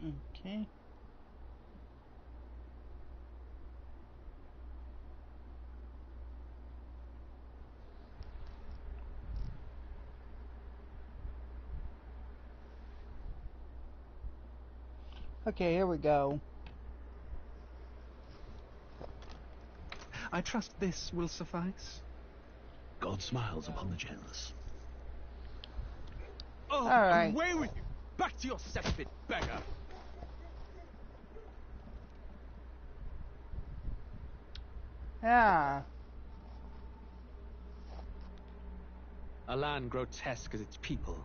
Okay. Okay, here we go. I trust this will suffice. God smiles upon the generous. Oh, All right. away with you! Back to your cesspit, beggar! Yeah. A land grotesque as its people.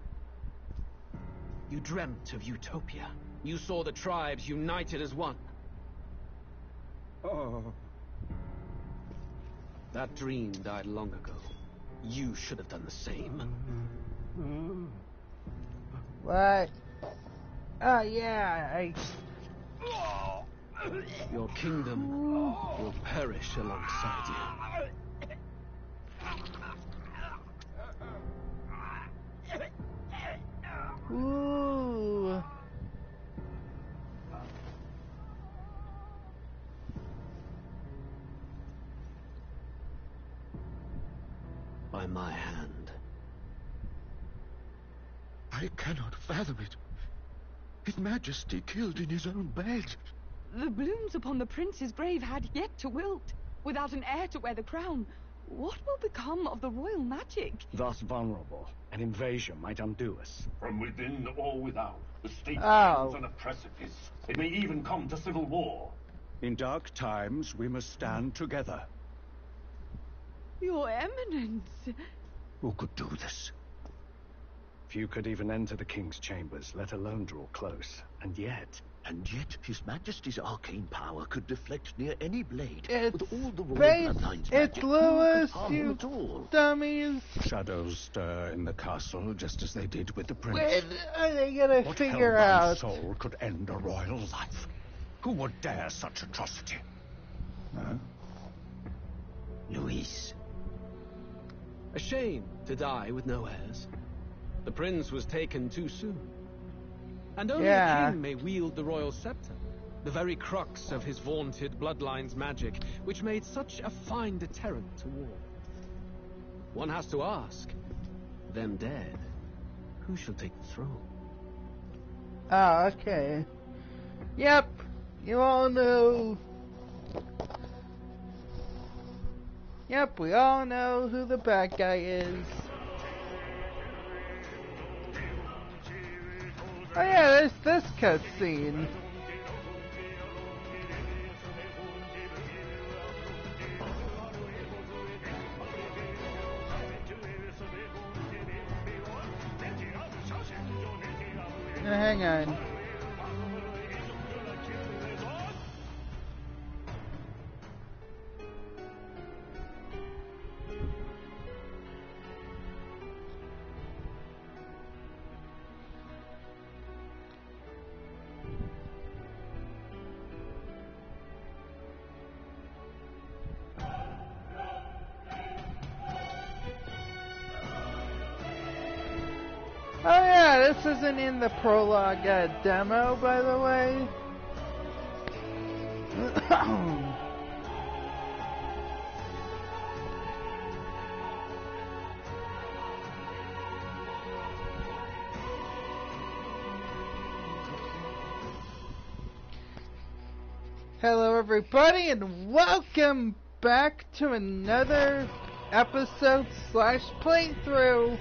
You dreamt of utopia. You saw the tribes united as one. Oh. That dream died long ago. You should have done the same. What? Oh, yeah, Your kingdom will perish alongside you. Ooh. By my hand. I cannot fathom it. His Majesty killed in his own bed. The blooms upon the prince's grave had yet to wilt. Without an heir to wear the crown, what will become of the royal magic? Thus vulnerable, an invasion might undo us. From within or without, the state Oh. stands on a precipice. It may even come to civil war. In dark times, we must stand together. Your Eminence! Who could do this? Few could even enter the king's chambers, let alone draw close. And yet, His Majesty's arcane power could deflect near any blade. It's With all the royal space. bloodlines It's magic, Lewis, who could harm you him at all? dummies. shadows stir in the castle just as they did with the prince. When are they gonna What figure hellbound out? soul could end a royal life? Who would dare such atrocity? Huh? Luis. A shame to die with no heirs. The prince was taken too soon. And only a king may wield the royal scepter, the very crux of his vaunted bloodline's magic, which made such a fine deterrent to war. One has to ask, them dead, who shall take the throne? Oh, okay. Yep, you all know. Yep, we all know who the bad guy is. Oh yeah, there's this cutscene. Now, hang on. Oh yeah, this isn't in the prologue demo, by the way. Hello everybody and welcome back to another episode / playthrough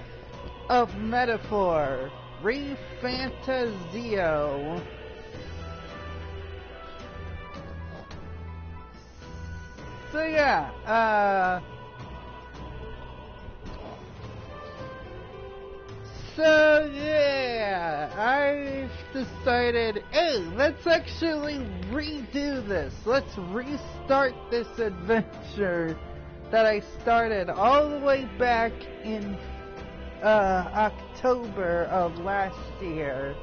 of Metaphor ReFantzio. So yeah, I've decided, hey, let's actually redo this. Let's restart this adventure that I started all the way back in October of last year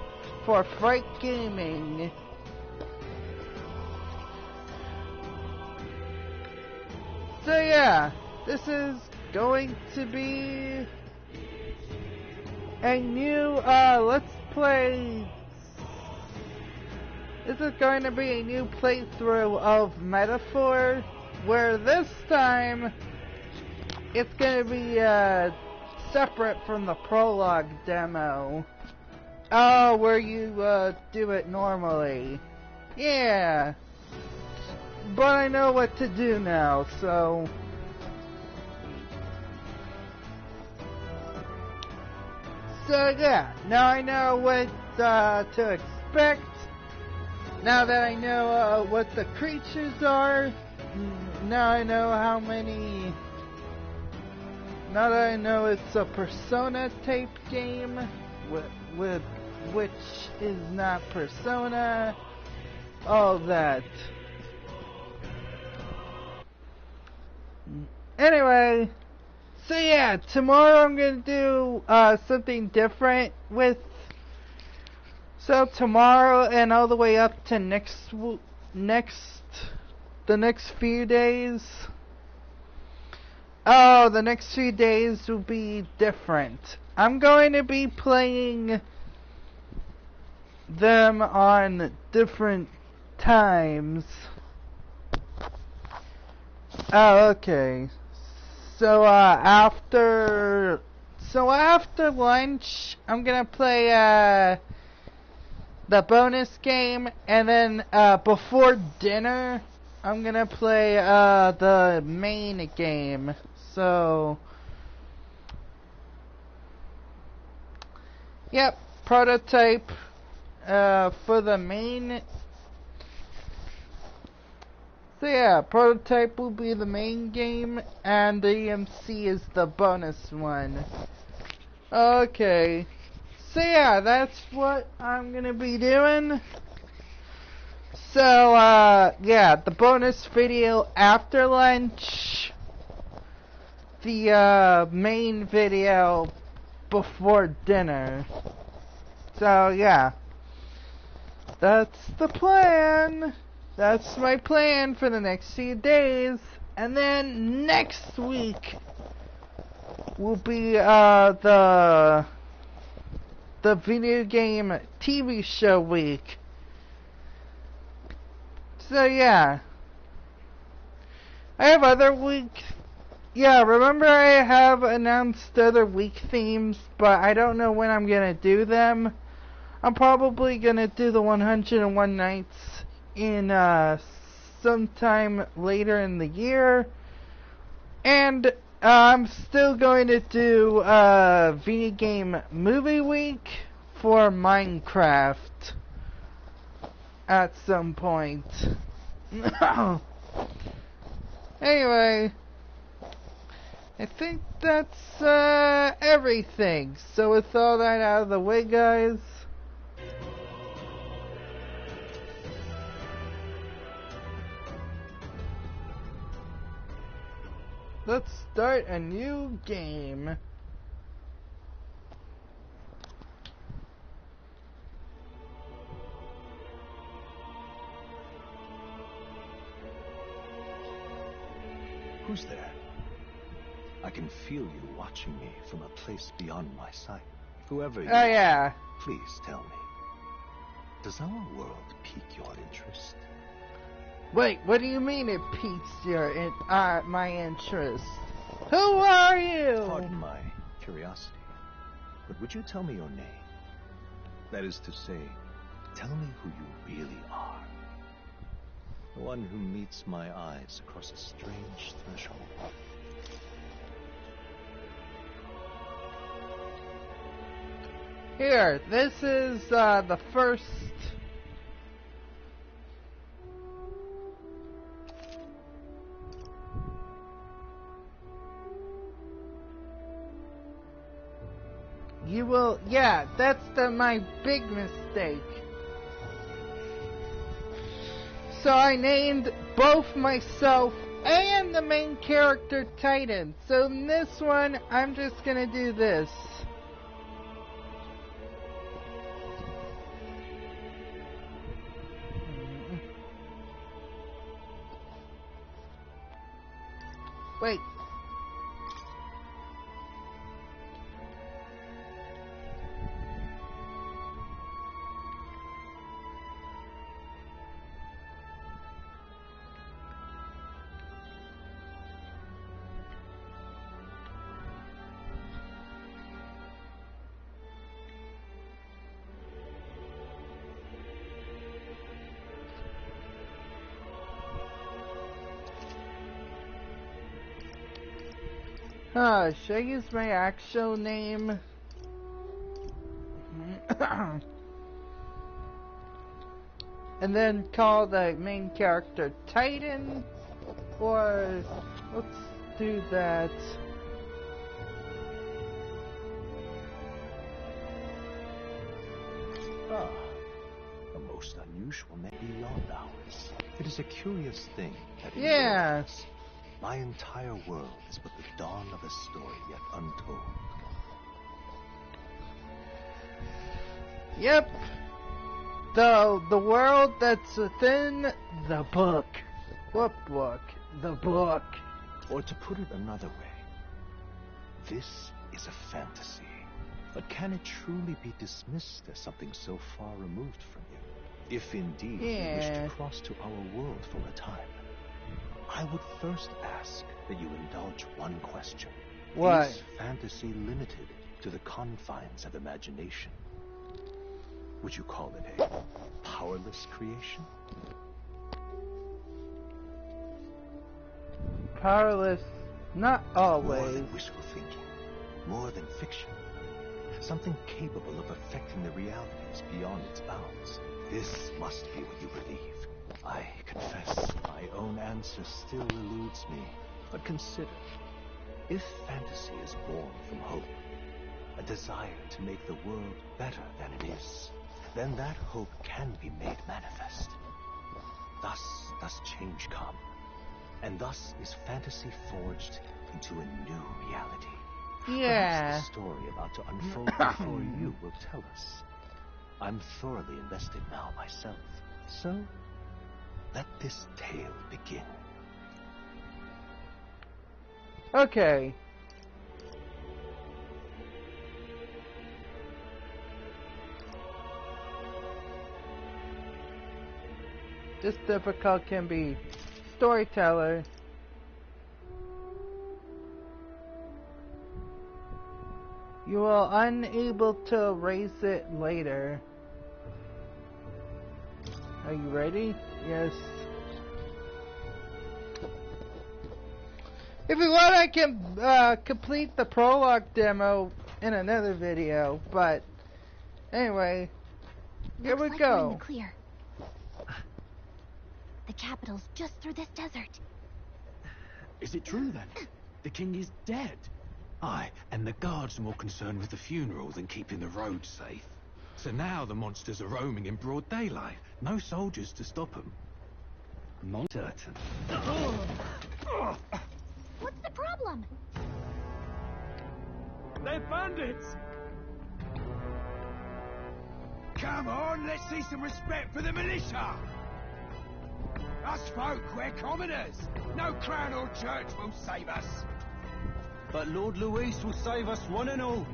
for Fright Gaming. So yeah, this is going to be a new Let's Play This is going to be a new playthrough of Metaphor, where this time it's going to be separate from the prologue demo. Oh, where you do it normally. Yeah. But I know what to do now, so... So yeah, now I know what to expect. Now that I know what the creatures are, now I know how many... Now that I know it's a Persona type game, with which is not Persona, all that. Anyway, so yeah, tomorrow I'm gonna do something different with. So tomorrow and all the way up to the next few days. Oh, the next few days will be different. I'm going to be playing them on different times. Oh, okay. So after lunch, I'm gonna play the bonus game, and then before dinner, I'm gonna play the main game. So, yep, prototype for the main. So yeah, prototype will be the main game, and the EMC is the bonus one. Okay. So yeah, that's what I'm gonna be doing. So, yeah, the bonus video after lunch. The, main video before dinner. So, yeah. That's the plan. That's my plan for the next few days. And then next week will be, the video game TV show week. So yeah, I have other week. Yeah, remember I have announced other week themes, but I don't know when I'm gonna do them. I'm probably gonna do the 101 Nights in sometime later in the year, and I'm still going to do video game movie week for Minecraft at some point. Anyway, I think that's everything. So with all that out of the way, guys, let's start a new game. Who's there? I can feel you watching me from a place beyond my sight. Whoever you are, Yeah. please tell me. Does our world pique your interest? Wait, what do you mean it piques my interest? Who are you? Pardon my curiosity, but would you tell me your name? That is to say, tell me who you really are. The one who meets my eyes across a strange threshold. Here, this is the first. You will, yeah, that's my big mistake. So I named both myself and the main character Titan. So in this one, I'm just gonna do this. Wait. Should I use my actual name? And then call the main character Titan? Or let's do that. Ah, a most unusual name beyond ours. It is a curious thing that in yours, my entire world is but the dawn of a story yet untold. Yep. The world that's within the book. What book? The book. Or to put it another way, this is a fantasy. But can it truly be dismissed as something so far removed from you? If indeed you wish to cross to our world for a time, I would first ask that you indulge one question. What? Is fantasy limited to the confines of imagination? Would you call it a powerless creation? Powerless, not always. More than wishful thinking, more than fiction. Something capable of affecting the realities beyond its bounds. This must be what you believe. I confess, my own answer still eludes me. But consider, if fantasy is born from hope, a desire to make the world better than it is, then that hope can be made manifest. Thus does change come, and thus is fantasy forged into a new reality. Yeah. Perhaps the story about to unfold before you will tell us. I'm thoroughly invested now myself, so let this tale begin. Okay. This difficult can be storyteller. You will unable to erase it later. Are you ready? Yes. If you want, I can complete the prologue demo in another video, but anyway, here we Looks like we're in go. the clear. The capital's just through this desert. Is it true then? The king is dead? Aye, and the guards are more concerned with the funeral than keeping the roads safe. So now the monsters are roaming in broad daylight. No soldiers to stop them. Certain. What's the problem? They're bandits! Come on, let's see some respect for the militia! Us folk, we're commoners. No crown or church will save us. But Lord Luis will save us one and all.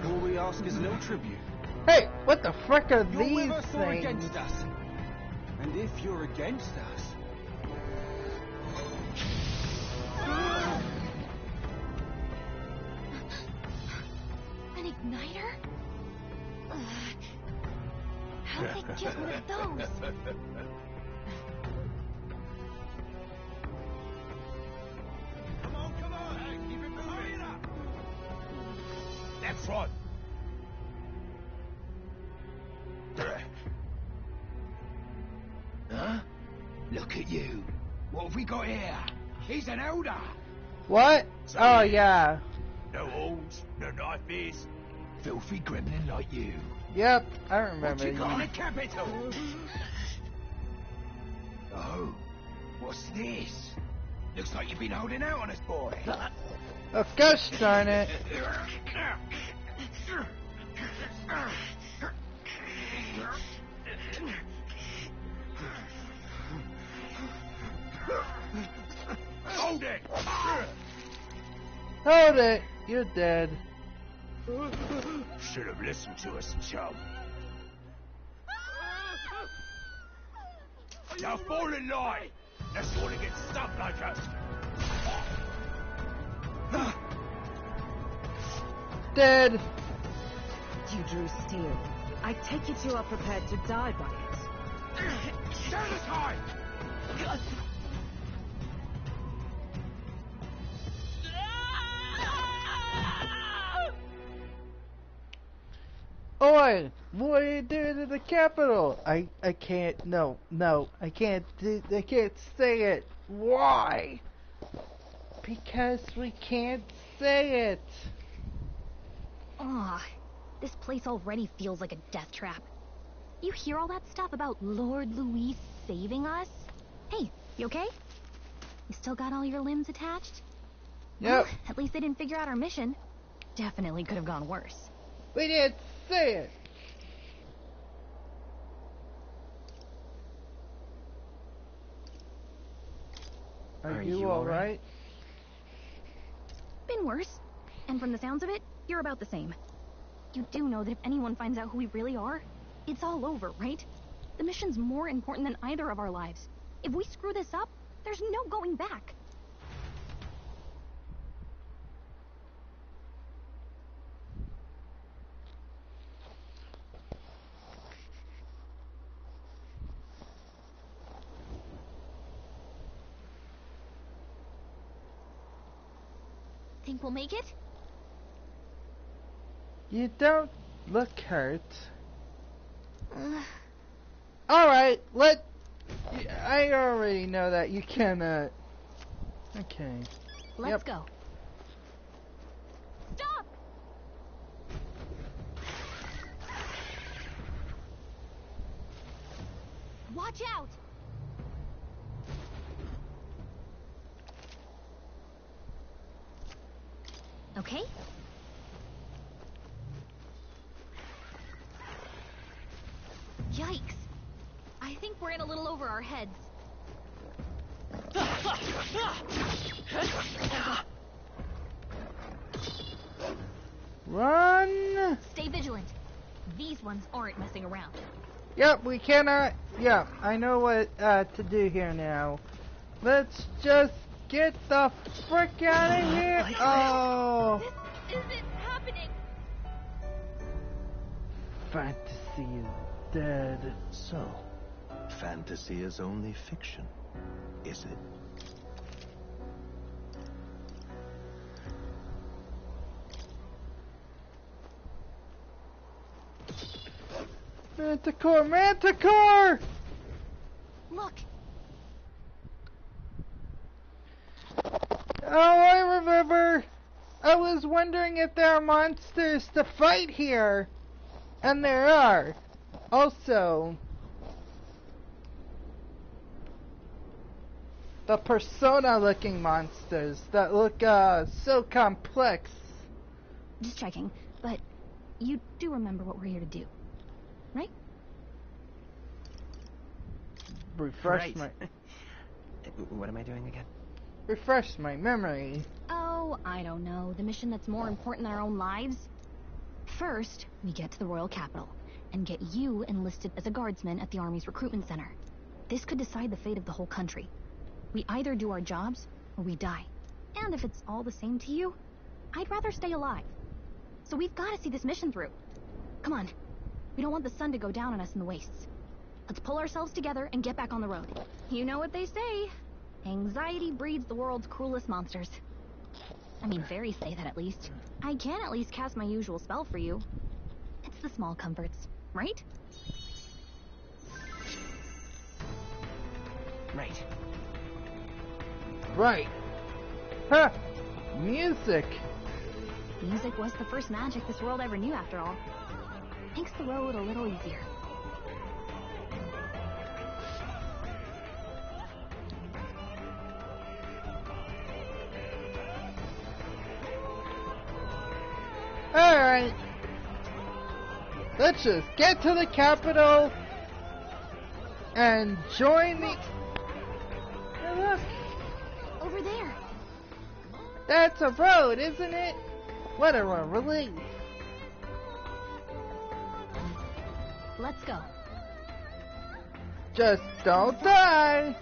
All we ask is a little tribute. Hey, what the frick are You're these with us or things? against us? And if you're against us... An igniter? How'd they get one of those? Come on, hey, keep it hurrying up. That's right. Huh? Look at you. What have we got here? He's an elder. What? Oh yeah. No horns, no knife-ears. Filthy gremlin like you. Yep, I What remember you got in you. the capital? Oh, what's this? Looks like you've been holding out on us, boy. Oh gosh darn it. Hold it! Hold it, you're dead. Should have listened to us, chum. Now fall in line. That's all to get stuck like us. Dead. You drew steel. I take it you are prepared to die by it. Stand aside! Oi! What are you doing to the Capitol? I can't, I can't say it. Why? Because we can't say it. Ugh, this place already feels like a death trap. You hear all that stuff about Lord Louis saving us? Hey, you okay? You still got all your limbs attached? Yep. Well, at least they didn't figure out our mission. Definitely could have gone worse. We didn't say it. Are you alright? Been worse. And from the sounds of it, you're about the same. You do know that if anyone finds out who we really are, it's all over, right? The mission's more important than either of our lives. If we screw this up, there's no going back. Think we'll make it? You don't look hurt. Alright, I already know that you cannot. Okay. Let's go. Stop! Watch out! Okay? Yikes. I think we're in a little over our heads. Run! Stay vigilant. These ones aren't messing around. Yep, we cannot. Yep, I know what to do here now. Let's just get the frick out of here. Oh! This isn't happening. Fantasy is dead. So, fantasy is only fiction, is it? Manticore! Manticore! Look. Oh, I remember. I was wondering if there are monsters to fight here. And there are. Also, the persona-looking monsters that look so complex. Just checking, but you do remember what we're here to do, right? Refresh my... What am I doing again? Refresh my memory. Oh, I don't know. The mission that's more important than our own lives? First, we get to the royal capital and get you enlisted as a guardsman at the army's recruitment center. This could decide the fate of the whole country. We either do our jobs or we die. And if it's all the same to you, I'd rather stay alive. So we've got to see this mission through. Come on. We don't want the sun to go down on us in the wastes. Let's pull ourselves together and get back on the road. You know what they say. Anxiety breeds the world's cruelest monsters. I mean, fairies say that at least. I can at least cast my usual spell for you. It's the small comforts, right? Right. Right. Huh. Music. Music was the first magic this world ever knew, after all. Makes the road a little easier. Alright. Let's just get to the capital and join the... Hey, look. Over there. That's a road, isn't it? What a relief. Let's go. Just don't die.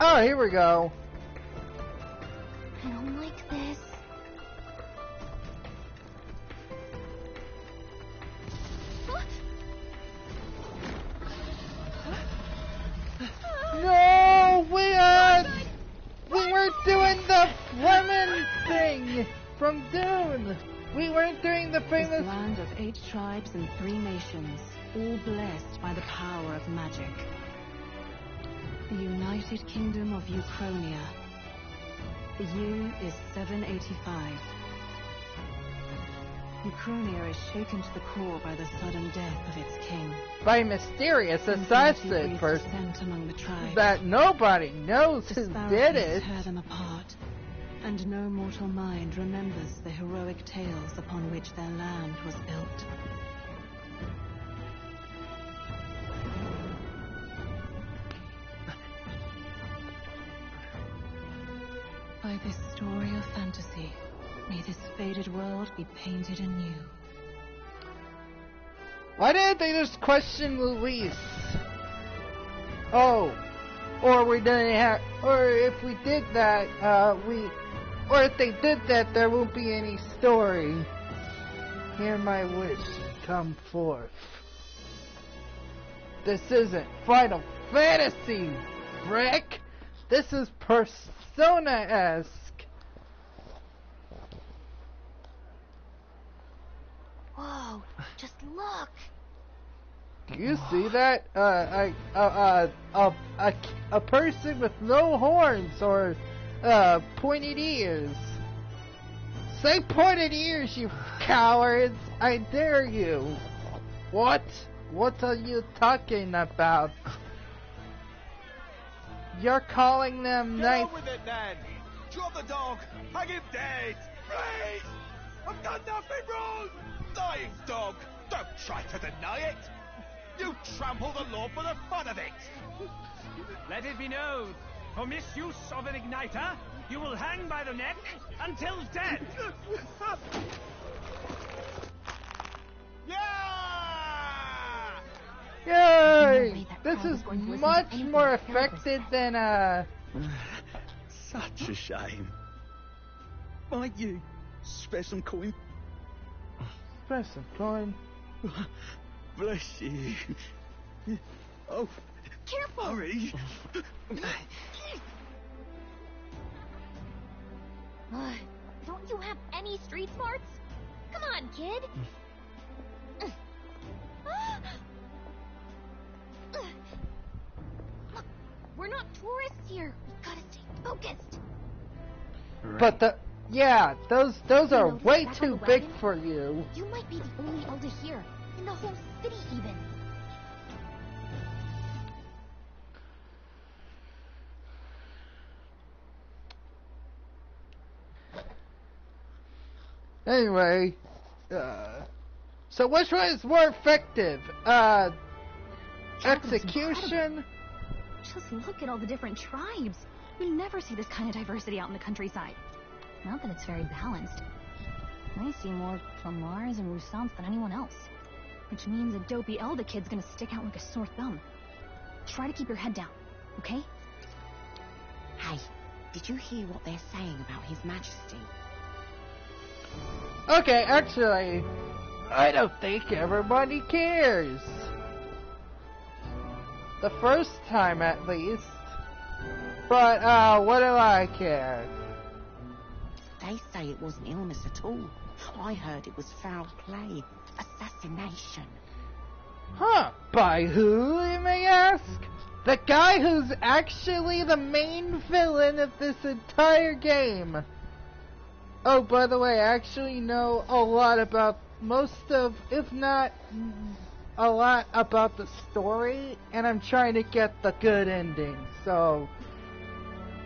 Oh, here we go. I don't like this. from Dune. We weren't doing the famous... This land of 8 tribes and 3 nations, all blessed by the power of magic. The United Kingdom of Uchronia. The year is 785. Uchronia is shaken to the core by the sudden death of its king. By mysterious assassin person among the tribes. That nobody knows who did it. Tear them apart, and no mortal mind remembers the heroic tales upon which their land was built. By this story of fantasy, may this faded world be painted anew. Why didn't they just question Luis? Oh, or we didn't have, or if we did that, or if they did that, there won't be any story. Hear my wish come forth. This isn't Final Fantasy, Rick. This is Persona-esque. Whoa, just look. Do you see that? A person with no horns or pointed ears. Say pointed ears, you cowards! I dare you. What? What are you talking about? You're calling them nice. Get on with it then. Drop the dog. Hang him dead. Please. I've done nothing wrong. Dying dog. Don't try to deny it. You trample the law for the fun of it! Let it be known, for misuse of an igniter, you will hang by the neck until dead! Yeah! Yay! This is much more effective than, Such a shame. Might you spare some coin? Spare some coin? Bless you. Oh, careful! Hurry! Don't you have any street smarts? Come on, kid! Look, we're not tourists here. We gotta stay focused. Right. But those are way too big for you. You might be the only elder here. In the whole city, even. Anyway, so which one is more effective? Execution? Just look at all the different tribes. We never see this kind of diversity out in the countryside. Not that it's very balanced. I see more Flamars and Roussants than anyone else. Which means a dopey elder kid's gonna stick out like a sore thumb. Try to keep your head down, okay? Hey, did you hear what they're saying about His Majesty? Okay, actually, I don't think everybody cares. The first time, at least. But, what do I care? They say it wasn't illness at all. I heard it was foul play. Assassination. Huh, by who, you may ask? The guy who's actually the main villain of this entire game. Oh, by the way, I actually know a lot about most of, if not a lot about the story, and I'm trying to get the good ending, so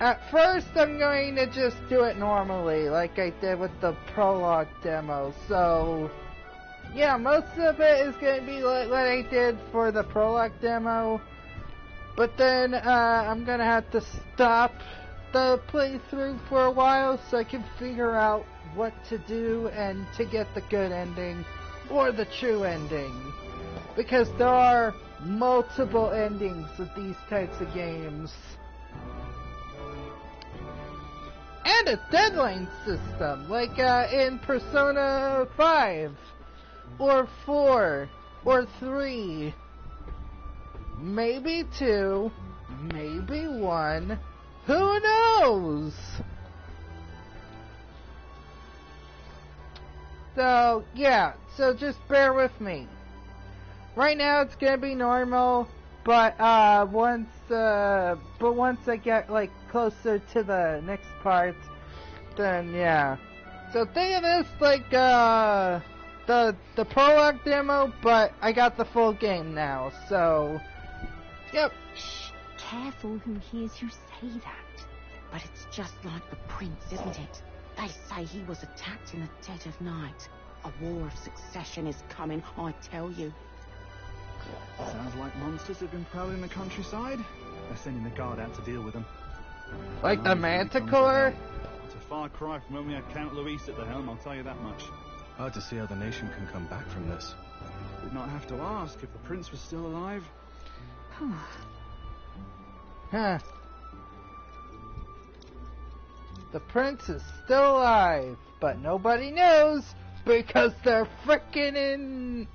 at first I'm going to just do it normally, like I did with the prologue demo, so yeah, most of it is going to be like what I did for the prologue demo, but then I'm going to have to stop the playthrough for a while so I can figure out what to do and to get the good ending or the true ending, because there are multiple endings with these types of games. And a deadline system, like in Persona 5 or 4 or 3, maybe 2, maybe 1. Who knows? So, yeah, so just bear with me. Right now it's gonna be normal, but once I get like closer to the next part, then yeah. So think of this like the prologue demo, but I got the full game now. So, yep. Shh, careful who hears you say that. But it's just like the prince, isn't it? They say he was attacked in the dead of night. A war of succession is coming, I tell you. Sounds like monsters have been prowling the countryside. They're sending the guard out to deal with them. Like the Manticore? It's a far cry from when we had Count Luis at the helm, I'll tell you that much. Hard to see how the nation can come back from this. We'd not have to ask if the prince was still alive. Huh. The prince is still alive, but nobody knows because they're frickin' in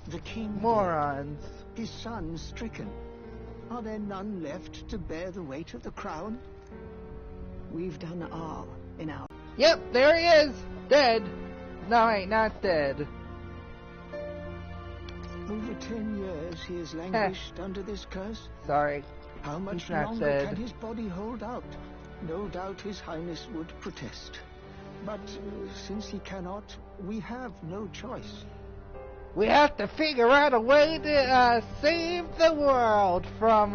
the king morons. His son stricken. Are there none left to bear the weight of the crown? We've done all in our... Yep, there he is, dead. No, wait, not dead. Over 10 years he has languished under this curse. Sorry. How much longer can his body hold out? No doubt His Highness would protest. But since he cannot, we have no choice. We have to figure out a way to save the world from,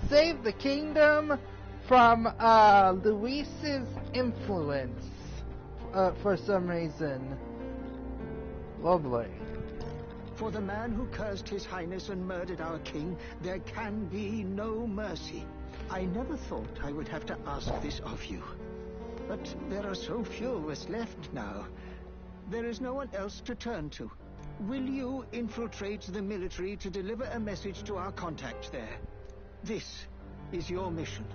save the kingdom from Luis's influence for some reason. Lovely. For the man who cursed His Highness and murdered our king, there can be no mercy. I never thought I would have to ask this of you. But there are so few of us left now. There is no one else to turn to. Will you infiltrate the military to deliver a message to our contacts there? This is your mission.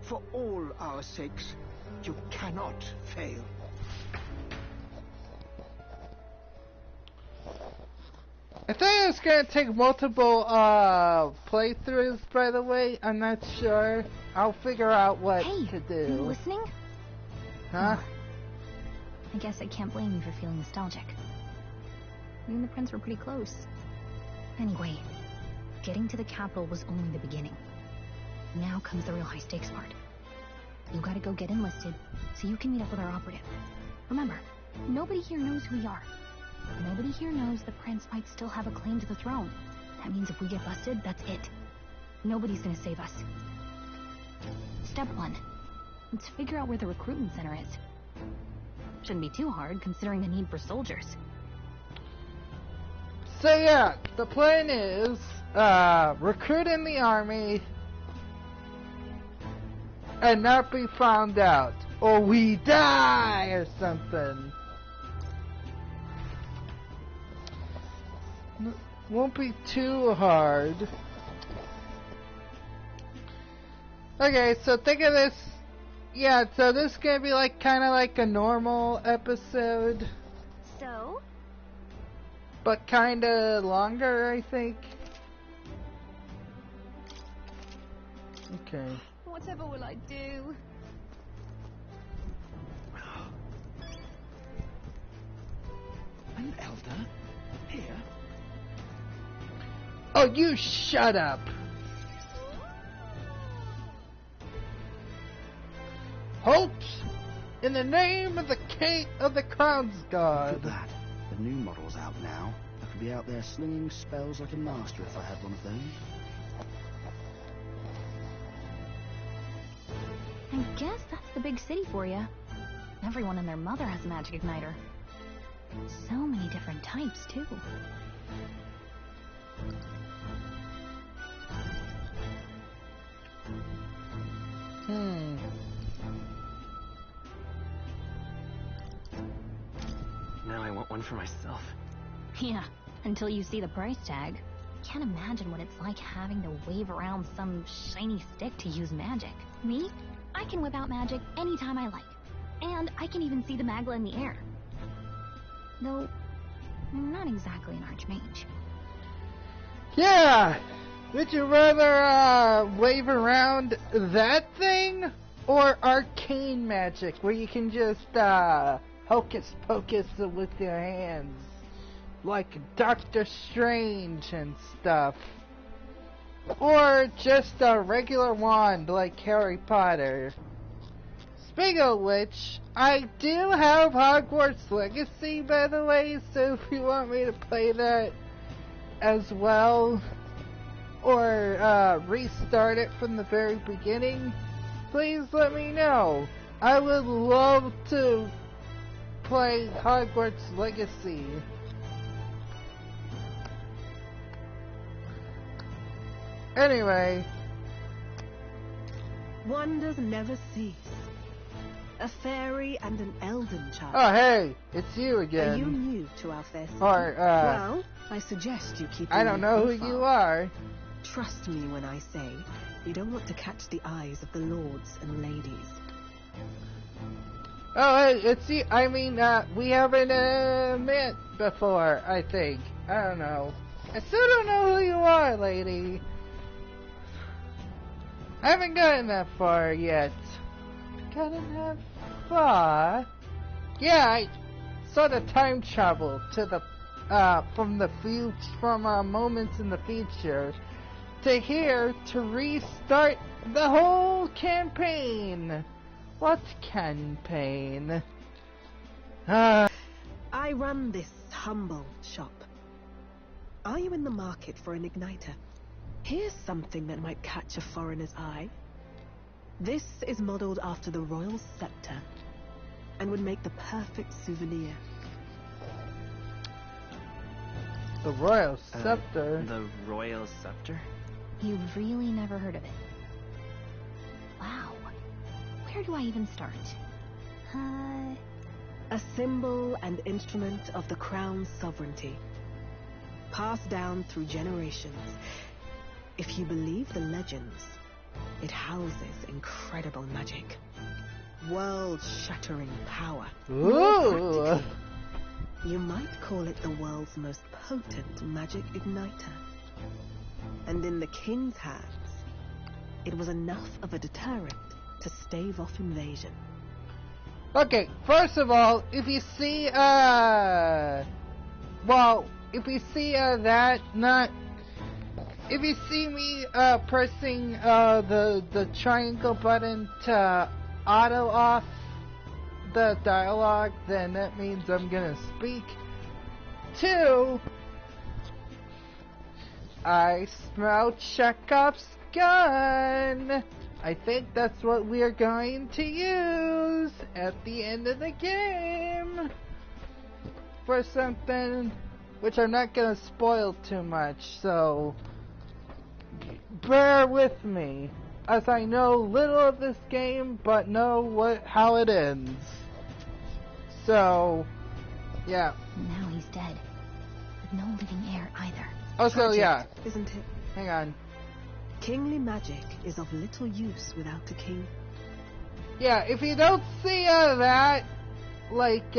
For all our sakes, you cannot fail. I think it's gonna take multiple playthroughs, by the way. I'm not sure. I'll figure out what to do. Are you listening? Huh? I guess I can't blame you for feeling nostalgic. Me and the prince were pretty close. Anyway, getting to the capital was only the beginning. Now comes the real high-stakes part. You gotta go get enlisted so you can meet up with our operative. Remember, nobody here knows who we are. Nobody here knows the prince might still have a claim to the throne. That means if we get busted, that's it. Nobody's gonna save us. Step 1. Let's figure out where the recruitment center is. Shouldn't be too hard, considering the need for soldiers. So yeah, the plan is, recruit in the army and not be found out, or we die, or something. Won't be too hard. Okay, so think of this. Yeah, so this is gonna be like kind of like a normal episode. So? But kind of longer, I think. Okay. Whatever will I do? An elder? Here? Oh, you shut up! Halt! In the name of the king of the crown's god. Look at that. The new model's out now. I could be out there slinging spells like a master if I had one of those. I guess that's the big city for you. Everyone and their mother has a magic igniter. So many different types, too. Now I want one for myself. Yeah, until you see the price tag. Can't imagine what it's like having to wave around some shiny stick to use magic. Me? I can whip out magic anytime I like. And I can even see the Magla in the air. Though, I'm not exactly an archmage. Yeah! Would you rather wave around that thing or arcane magic where you can just hocus pocus with your hands. Like Doctor Strange and stuff. Or just a regular wand like Harry Potter. Speaking of which, I do have Hogwarts Legacy, by the way, so if you want me to play that as well, or restart it from the very beginning, please let me know. I would love to play Hogwarts Legacy. Anyway. Wonders never cease. A fairy and an elden child. Oh, hey, it's you again. Are you new to our festival? Or, well, I suggest you keep I don't know who you are. Trust me when I say you don't want to catch the eyes of the lords and ladies. Oh, hey, it's you. I mean, we haven't met before, I think. I don't know. I still don't know who you are, lady. I haven't gotten that far yet. Gotten that far? Yeah, I sort of time travel to the, from the future, from moments in the future to here to restart the whole campaign. What campaign? I run this humble shop. Are you in the market for an igniter? Here's something that might catch a foreigner's eye. This is modeled after the royal scepter and would make the perfect souvenir. The royal scepter? The royal scepter? You've really never heard of it. Wow. Where do I even start? A symbol and instrument of the crown's sovereignty. Passed down through generations. If you believe the legends, it houses incredible magic. World-shattering power. Ooh! You might call it the world's most potent magic igniter. And in the king's hands, it was enough of a deterrent to stave off invasion. Okay, first of all, if you see, if you see me, pressing, the triangle button to auto off the dialogue, then that means I'm gonna speak. 2, I smell Chekhov's gun. I think that's what we are going to use at the end of the game for something which I'm not gonna spoil too much, so bear with me, as I know little of this game, but know how it ends. So, yeah. Now he's dead, with no living heir either. Also, Tragic, yeah. Isn't it? Hang on. Kingly magic is of little use without a king. Yeah, if you don't see that, like,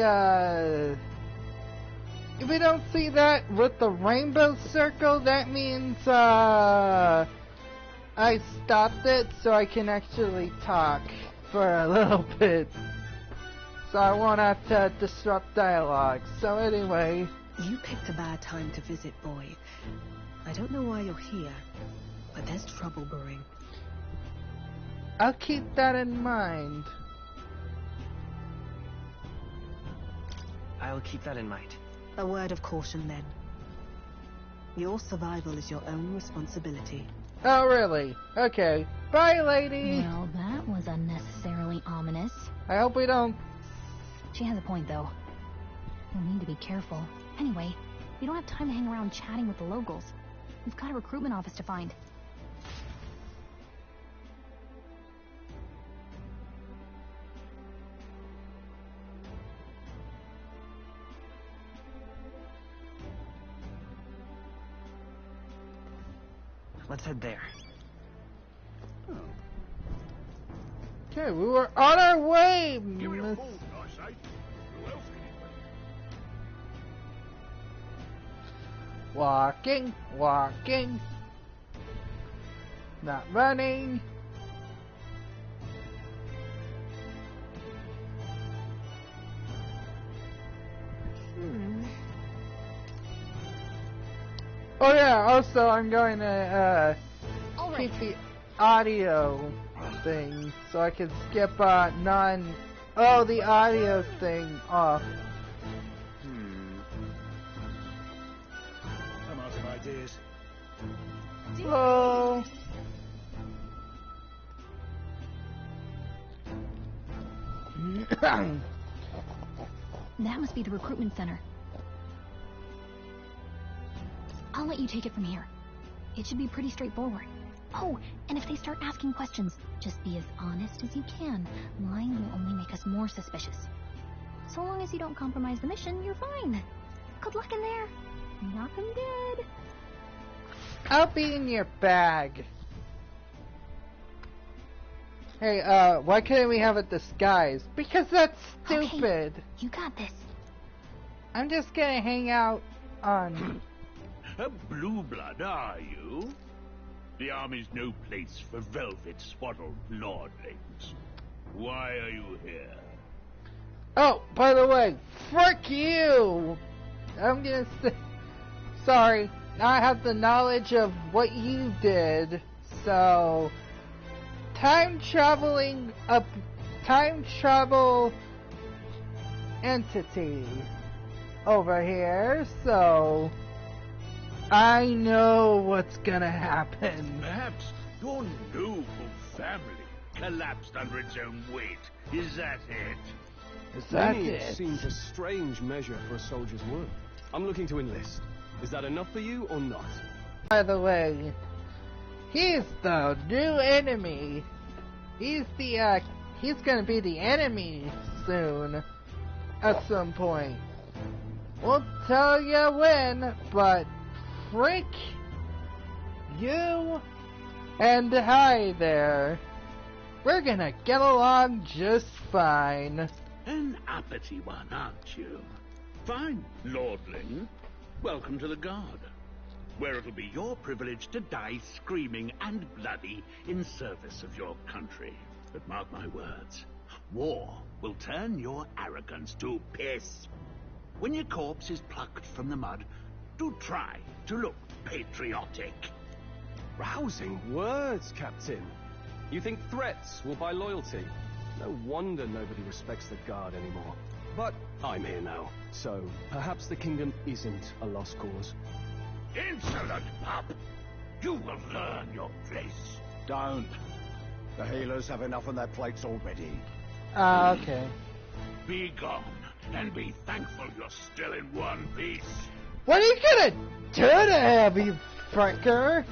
if you don't see that with the rainbow circle, that means, I stopped it so I can actually talk for a little bit. So I won't have to disrupt dialogue. So anyway. You picked a bad time to visit, boy. I don't know why you're here, but there's trouble brewing. I'll keep that in mind. I'll keep that in mind. A word of caution, then. Your survival is your own responsibility. Oh, really? Okay. Bye, lady! Well, that was unnecessarily ominous. I hope we don't... She has a point, though. We'll need to be careful. Anyway, we don't have time to hang around chatting with the locals. We've got a recruitment office to find. Let's head there. Okay, we were on our way, Give me a miss... phone, I say. Who else can it be? Walking, walking. Not running. Oh yeah, also I'm going to keep the audio thing so I can skip the audio thing off. I'm out of ideas. Hello. That must be the recruitment center. I'll let you take it from here. It should be pretty straightforward. Oh, and if they start asking questions, just be as honest as you can. Lying will only make us more suspicious. So long as you don't compromise the mission, you're fine. Good luck in there. Knock 'em dead. I'll be in your bag. Hey, why couldn't we have a disguise? Because that's stupid. Okay, you got this. I'm just gonna hang out on... A blue blood, are you? The army's no place for velvet-swaddled lordlings. Why are you here? Oh, by the way, frick you! I'm gonna say... Sorry, I have the knowledge of what you did, so... Time travel entity over here, so... I know what's gonna happen. Perhaps your noble family collapsed under its own weight. Is that it? Is that Lineage it? seems a strange measure for a soldier's work. I'm looking to enlist. Is that enough for you or not? By the way, he's the new enemy. He's gonna be the enemy soon. At some point. Won't tell you when, but frick you and hi there. We're gonna get along just fine. An uppity one, aren't you? Fine, lordling. Welcome to the Guard, where it'll be your privilege to die screaming and bloody in service of your country. But mark my words, war will turn your arrogance to piss. When your corpse is plucked from the mud, do try to look patriotic. Rousing words, Captain. You think threats will buy loyalty? No wonder nobody respects the Guard anymore. But I'm here now, so perhaps the kingdom isn't a lost cause. Insolent pup! You will learn your place. Don't. The healers have enough on their plates already. Okay. Be gone, and be thankful you're still in one piece. What are you gonna do to him, you fricker?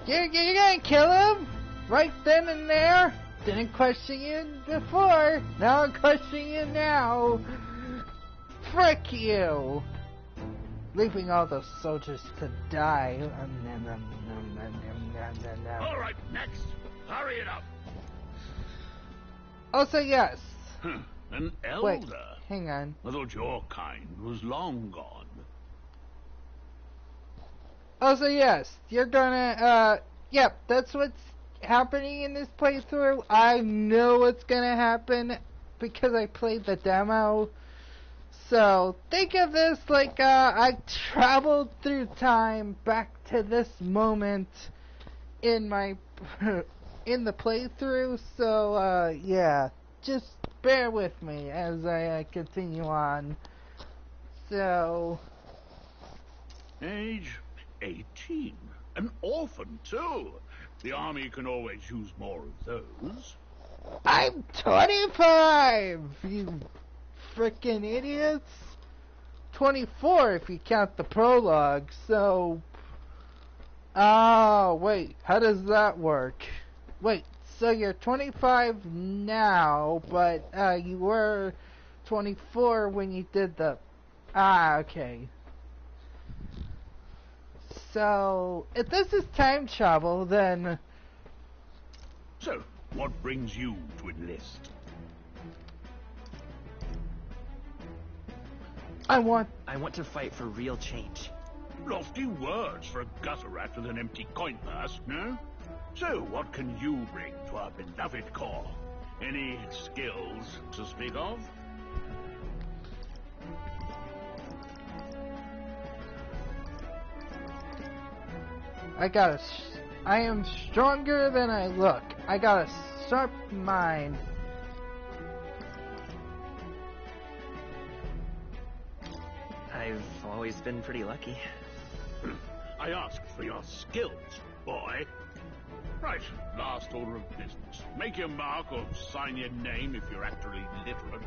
You're gonna kill him? Right then and there? Didn't question you before. Now I'm questioning you now. Frick you! Leaving all those soldiers to die. All right, next. Hurry it up. Also, yes. An elder. Wait, hang on. I thought your kind was long gone. Also, yes. You're gonna, yep, that's what's happening in this playthrough. I know what's gonna happen because I played the demo. So, think of this like, I traveled through time back to this moment in my, in the playthrough. So, yeah, just bear with me as I continue on. So... Age 18. An orphan, too. The army can always use more of those. I'm 25, you frickin' idiots. 24 if you count the prologue, so... Oh, wait, how does that work? Wait, so you're 25 now, but you were 24 when you did the... Ah, okay. So, if this is time travel, then... So, what brings you to enlist? I want to fight for real change. Lofty words for a gutter rat with an empty coin purse, no? So, what can you bring to our beloved corps? Any skills to speak of? I am stronger than I look. I got a sharp mind. I've always been pretty lucky. I asked for your skills, boy. Right, last order of business. Make your mark or sign your name if you're actually literate.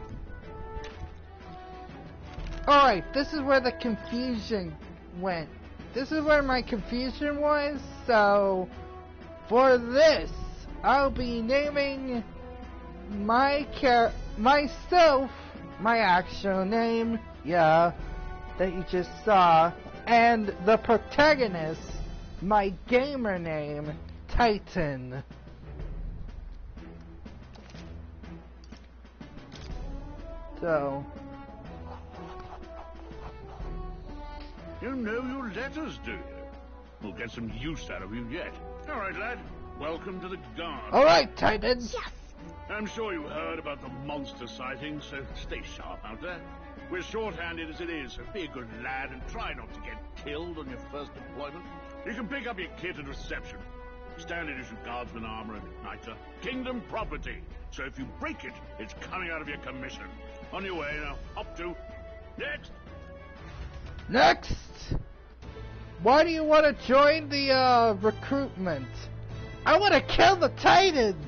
Alright, this is where the confusion went. This is where my confusion was, so for this, I'll be naming myself, my actual name, yeah, that you just saw, and the protagonist, my gamer name, Titan. So, you know your letters, do you? We'll get some use out of you yet. All right, lad. Welcome to the Guard. All right, Titans. Yes. I'm sure you heard about the monster sightings, so stay sharp out there. We're short-handed as it is, so be a good lad and try not to get killed on your first deployment. You can pick up your kit at reception. Standard issue guardsman armor and igniter. Kingdom property. So if you break it, it's coming out of your commission. On your way now. Up to. Next. Next. Why do you want to join the recruitment? I want to kill the Titans.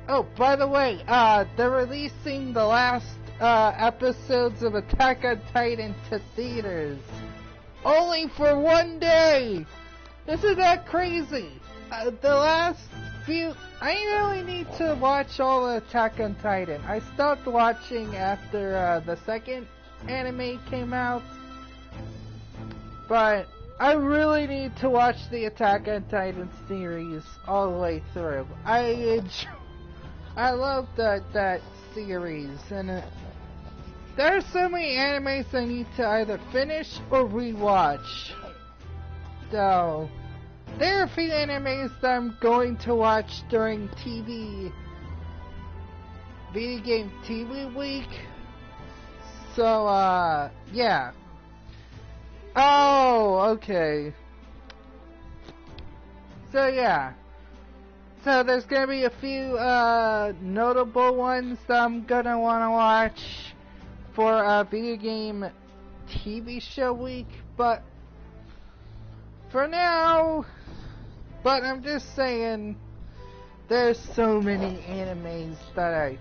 Oh, by the way, they're releasing the last episodes of Attack on Titan to theaters. Only for one day! Isn't that crazy? The last few... I really need to watch all of Attack on Titan. I stopped watching after the second anime came out. But I really need to watch the Attack on Titan series all the way through. I love that series, and there are so many animes I need to either finish or rewatch. So, there are a few animes that I'm going to watch during video game TV week. So, yeah. Oh, okay. So, yeah. So there's gonna be a few notable ones that I'm gonna wanna watch for video game TV show week, but for now, I'm just saying, there's so many animes that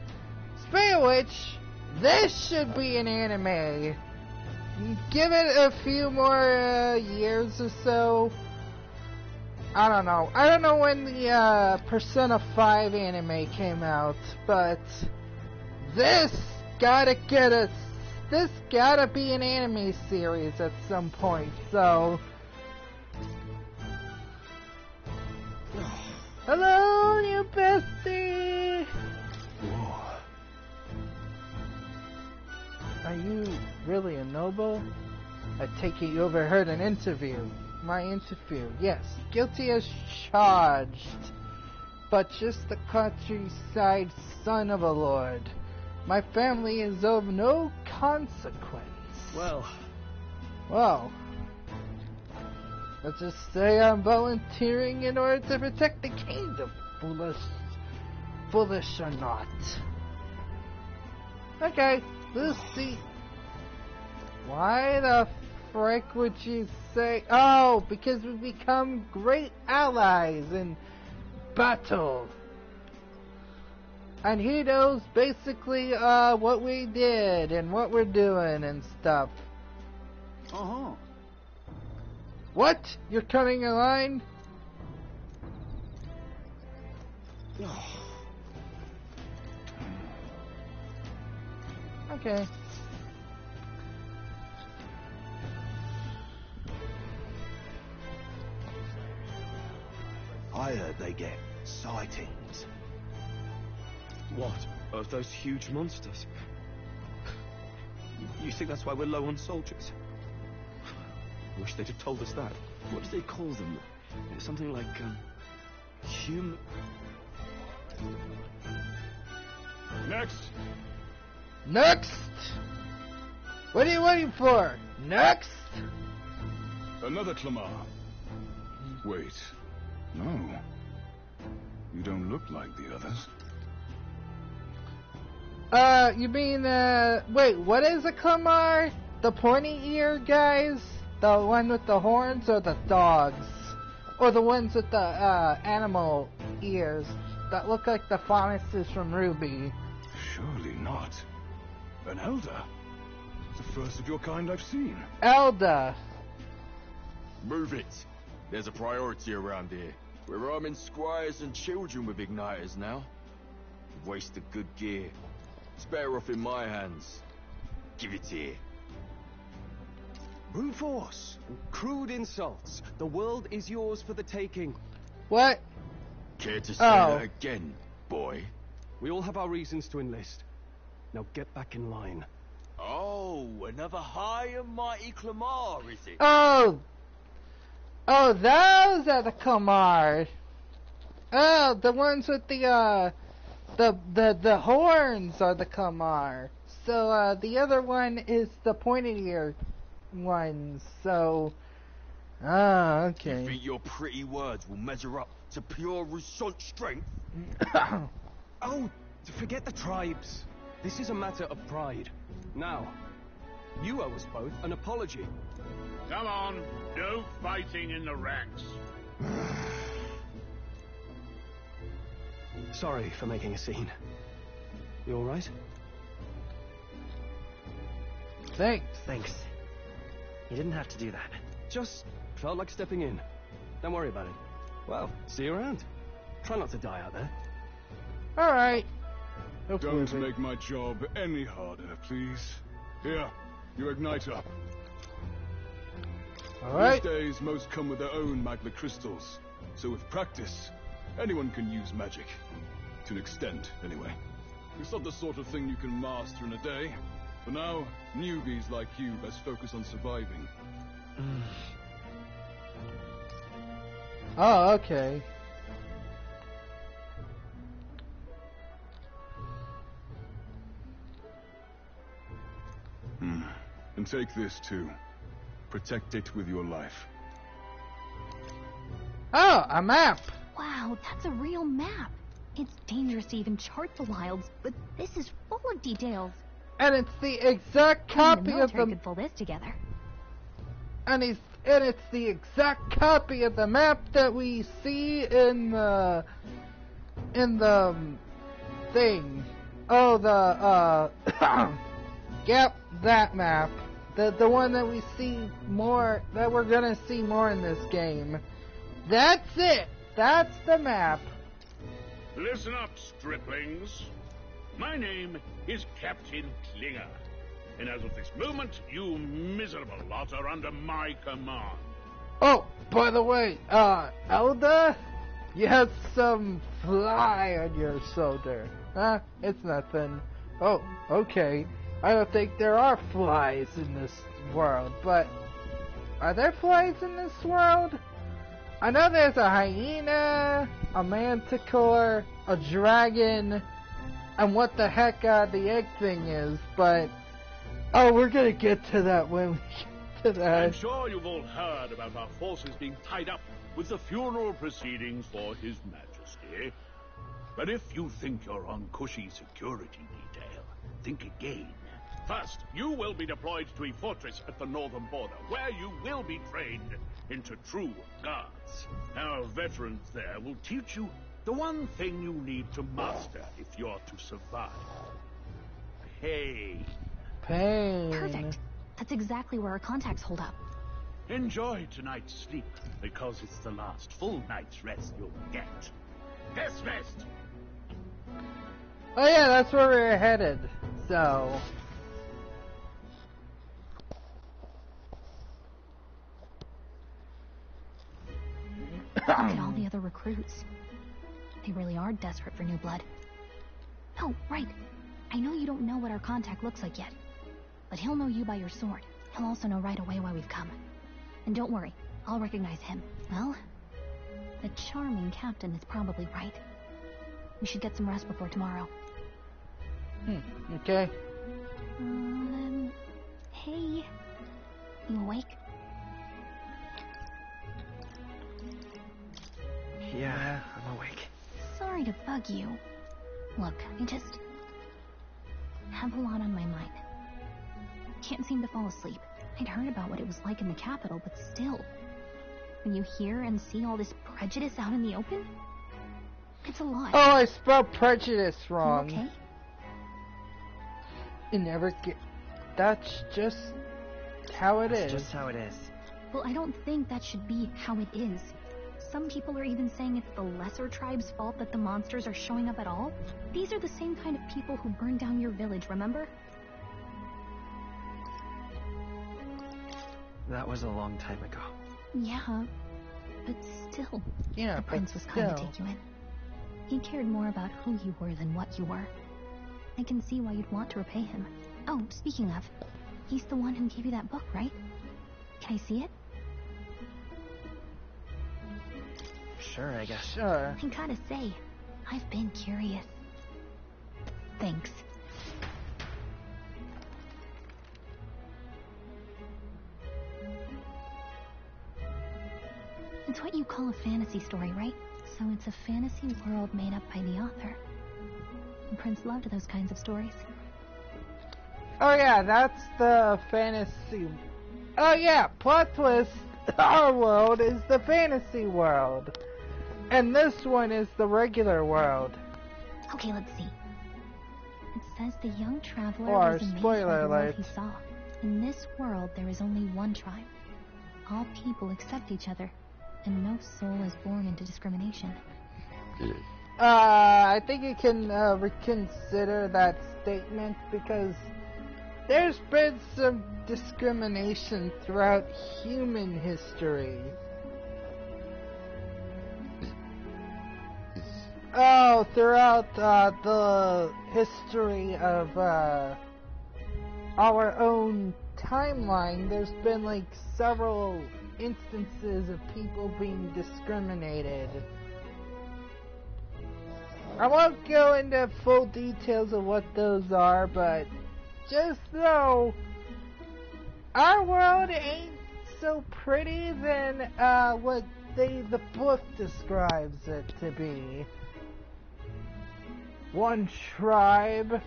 speaking of which, this should be an anime. Give it a few more years or so. I don't know. I don't know when the Persona 5 anime came out, but this gotta be an anime series at some point, so... Hello, new bestie! Whoa. Are you really a noble? I take it you overheard an interview. My interview, yes, guilty as charged, but just the countryside son of a lord. My family is of no consequence. Well, let's just say I'm volunteering in order to protect the kingdom, foolish or not. Okay, we'll see. Why the frick would you say? Oh, because we become great allies in battle. And he knows basically what we did and what we're doing and stuff. Uh-huh. What? You're cutting a line? Okay. I heard they get sightings. What? Of those huge monsters? You think that's why we're low on soldiers? Wish they'd have told us that. What do they call them? Something like, human... Next! Next! What are you waiting for? Next! Another Clamar. Wait. No. You don't look like the others. You mean, wait, what is a Clamar? The pointy ear guys? The one with the horns or the dogs? Or the ones with the, animal ears that look like the Faunus's from Ruby? Surely not. An elder? The first of your kind I've seen. Elder! Move it. There's a priority around here. We're arming squires and children with igniters now. Waste of good gear. It's better off in my hands. Give it here. Brute force. Crude insults. The world is yours for the taking. What? Care to say that again, boy? We all have our reasons to enlist. Now get back in line. Oh, another high and mighty Clamar, is it? Oh! Oh, those are the Clamar. Oh, the ones with the horns are the Clamar. So, the other one is the pointed ear ones. So, okay. You think your pretty words will measure up to pure Rousseau strength? Oh, forget the tribes. This is a matter of pride. Now, you owe us both an apology. Come on, no fighting in the ranks. Sorry for making a scene. You all right? Thanks. Thanks. You didn't have to do that. Just felt like stepping in. Don't worry about it. Well, see you around. Try not to die out there. Alright. Don't make my job any harder, please. Here, you ignite up. Alright. These days, most come with their own magna crystals. So with practice, anyone can use magic. To an extent, anyway. It's not the sort of thing you can master in a day. For now, newbies like you best focus on surviving. Oh, okay. And take this too. Protect it with your life. Oh, a map! Wow, that's a real map. It's dangerous to even chart the wilds, but this is full of details. And it's the exact copy the of the... could pull this together. And it's the exact copy of the map that we see in the thing. Oh, yep, that map. The one that we see more, that we're gonna see more in this game. That's it! That's the map. Listen up, striplings. My name is Captain Klinger. And as of this moment, you miserable lot are under my command. Oh, by the way, Elda, you have some fly on your shoulder. Huh? It's nothing. Oh, okay. I don't think there are flies in this world, but are there flies in this world? I know there's a hyena, a manticore, a dragon, and what the heck the egg thing is, but oh, we're gonna get to that when we get to that. I'm sure you've all heard about our forces being tied up with the funeral proceedings for His Majesty. But if you think you're on cushy security detail, think again. First, you will be deployed to a fortress at the northern border, where you will be trained into true guards. Our veterans there will teach you the one thing you need to master if you're to survive. Pain. Pain. Perfect. That's exactly where our contacts hold up. Enjoy tonight's sleep, because it's the last full night's rest you'll get. Dismissed! Oh yeah, that's where we're headed, so... Look at all the other recruits. They really are desperate for new blood. Oh, right. I know you don't know what our contact looks like yet, but he'll know you by your sword. He'll also know right away why we've come. And don't worry, I'll recognize him. Well, the charming captain is probably right. We should get some rest before tomorrow. Okay. Hey. You awake? Fuck you. Look, I just have a lot on my mind. Can't seem to fall asleep. I'd heard about what it was like in the capital, but still. When you hear and see all this prejudice out in the open, it's a lot. Oh, I spelled prejudice wrong. You okay? You never get... That's just how it is. That's just how it is. Well, I don't think that should be how it is. Some people are even saying it's the lesser tribe's fault that the monsters are showing up at all. These are the same kind of people who burned down your village, remember? That was a long time ago. Yeah, but still. Yeah, the prince was kind to take you in. He cared more about who you were than what you were. I can see why you'd want to repay him. Oh, speaking of, he's the one who gave you that book, right? Can I see it? Sure, I guess. Sure. I gotta say, I've been curious. Thanks. It's what you call a fantasy story, right? So it's a fantasy world made up by the author. And Prince loved those kinds of stories. Oh yeah, that's the fantasy... Oh yeah, plot twist, our world is the fantasy world. And this one is the regular world. Okay, let's see. It says the young traveler Or, was amazed by spoiler the world alert. he saw. In this world, there is only one tribe. All people accept each other, and no soul is born into discrimination. I think you can reconsider that statement because there's been some discrimination throughout human history. Oh, throughout the history of our own timeline, there's been like several instances of people being discriminated. I won't go into full details of what those are, but just know our world ain't so pretty than what the book describes it to be. One tribe,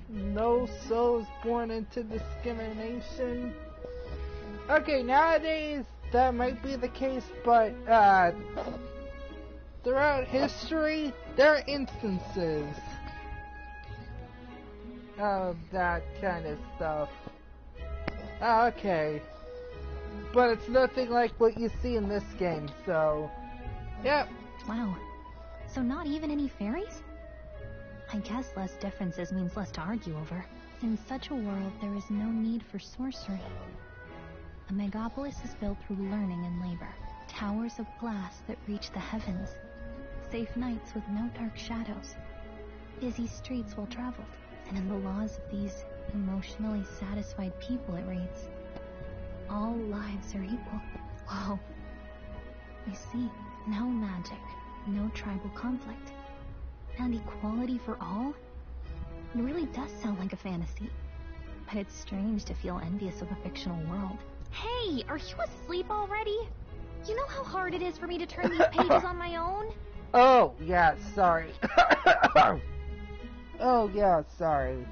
no souls born into discrimination. Okay, nowadays that might be the case, but throughout history, there are instances of that kind of stuff. Okay. But it's nothing like what you see in this game, so... Yep. Wow. So not even any fairies? I guess less differences means less to argue over. In such a world, there is no need for sorcery. A megapolis is built through learning and labor. Towers of glass that reach the heavens. Safe nights with no dark shadows. Busy streets well traveled. And in the laws of these emotionally satisfied people, it reads, all lives are equal. Whoa. You see, no magic, no tribal conflict, and equality for all? It really does sound like a fantasy. But it's strange to feel envious of a fictional world. Hey, are you asleep already? You know how hard it is for me to turn these pages on my own? Oh, yeah, sorry. Oh, yeah, sorry.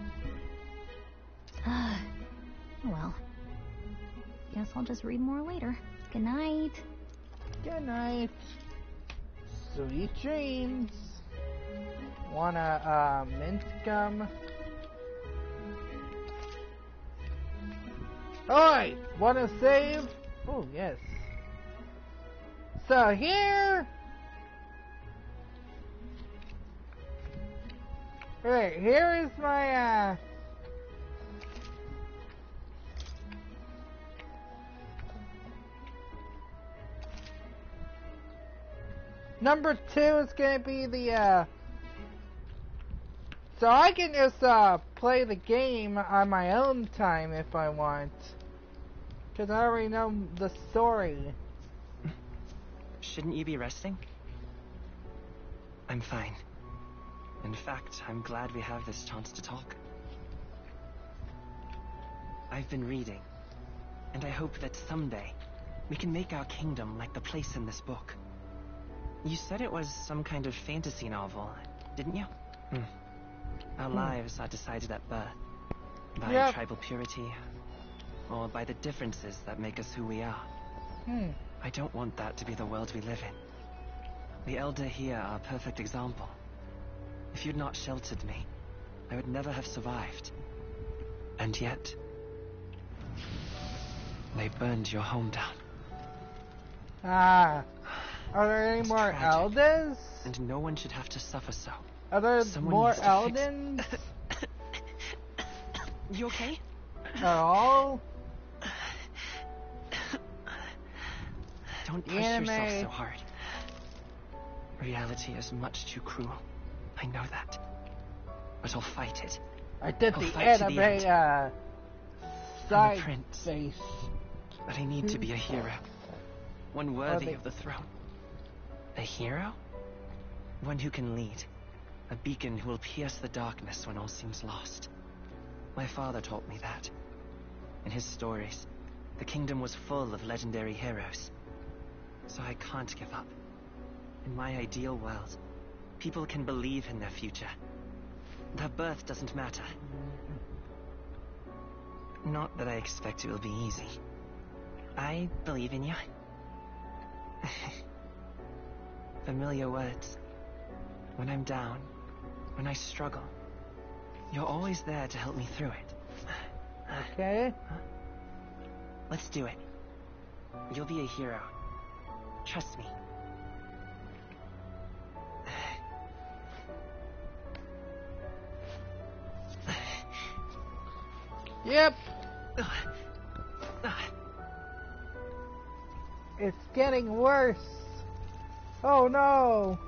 Well, guess I'll just read more later. Good night. Good night. Sweet dreams. Wanna, mint gum? Alright, wanna save? Oh, yes. So here... Alright, here is my, Number 2 is gonna be the, so I can just, play the game on my own time if I want. Because I already know the story. Shouldn't you be resting? I'm fine. In fact, I'm glad we have this chance to talk. I've been reading, and I hope that someday we can make our kingdom like the place in this book. You said it was some kind of fantasy novel, didn't you? Our lives are decided at birth. By tribal purity, or by the differences that make us who we are. I don't want that to be the world we live in. The Elder here are a perfect example. If you'd not sheltered me, I would never have survived. And yet, they burned your home down. Are there any more Elders? And no one should have to suffer so. Are there more Eldens? You okay? At all? Don't push yourself so hard. Reality is much too cruel. I know that. But I'll fight it. I did the anime side face. But I need to be a hero. One worthy of the throne. A hero? One who can lead. A beacon who will pierce the darkness when all seems lost. My father taught me that. In his stories, the kingdom was full of legendary heroes. So I can't give up. In my ideal world, people can believe in their future. Their birth doesn't matter. Not that I expect it will be easy. I believe in you. Familiar words. When I'm down, when I struggle, you're always there to help me through it. Okay. Let's do it. You'll be a hero. Trust me. Yep. It's getting worse. Oh no.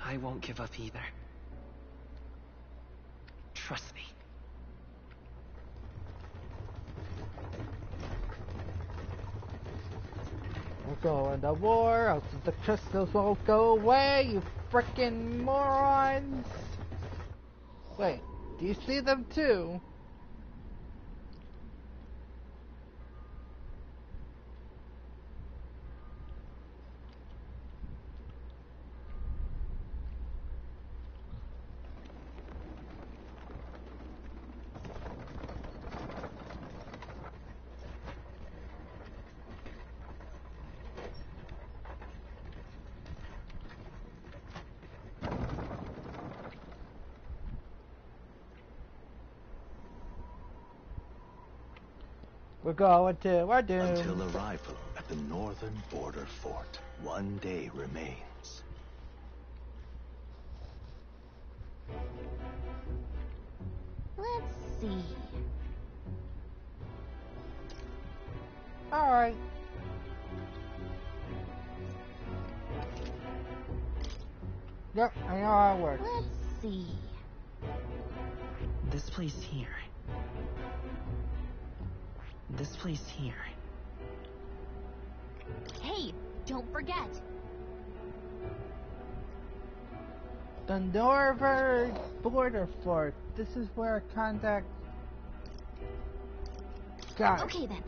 I won't give up either. Trust me. We're going to war, else the crystals won't go away, you frickin' morons! Wait, do you see them too? We're going to our doom. Until arrival at the northern border fort, one day remains. Let's see. Alright. Yep, I know how it works. Let's see. This place here. This place here. Hey, don't forget. The northern border fort. This is where contact. Got it. Okay then.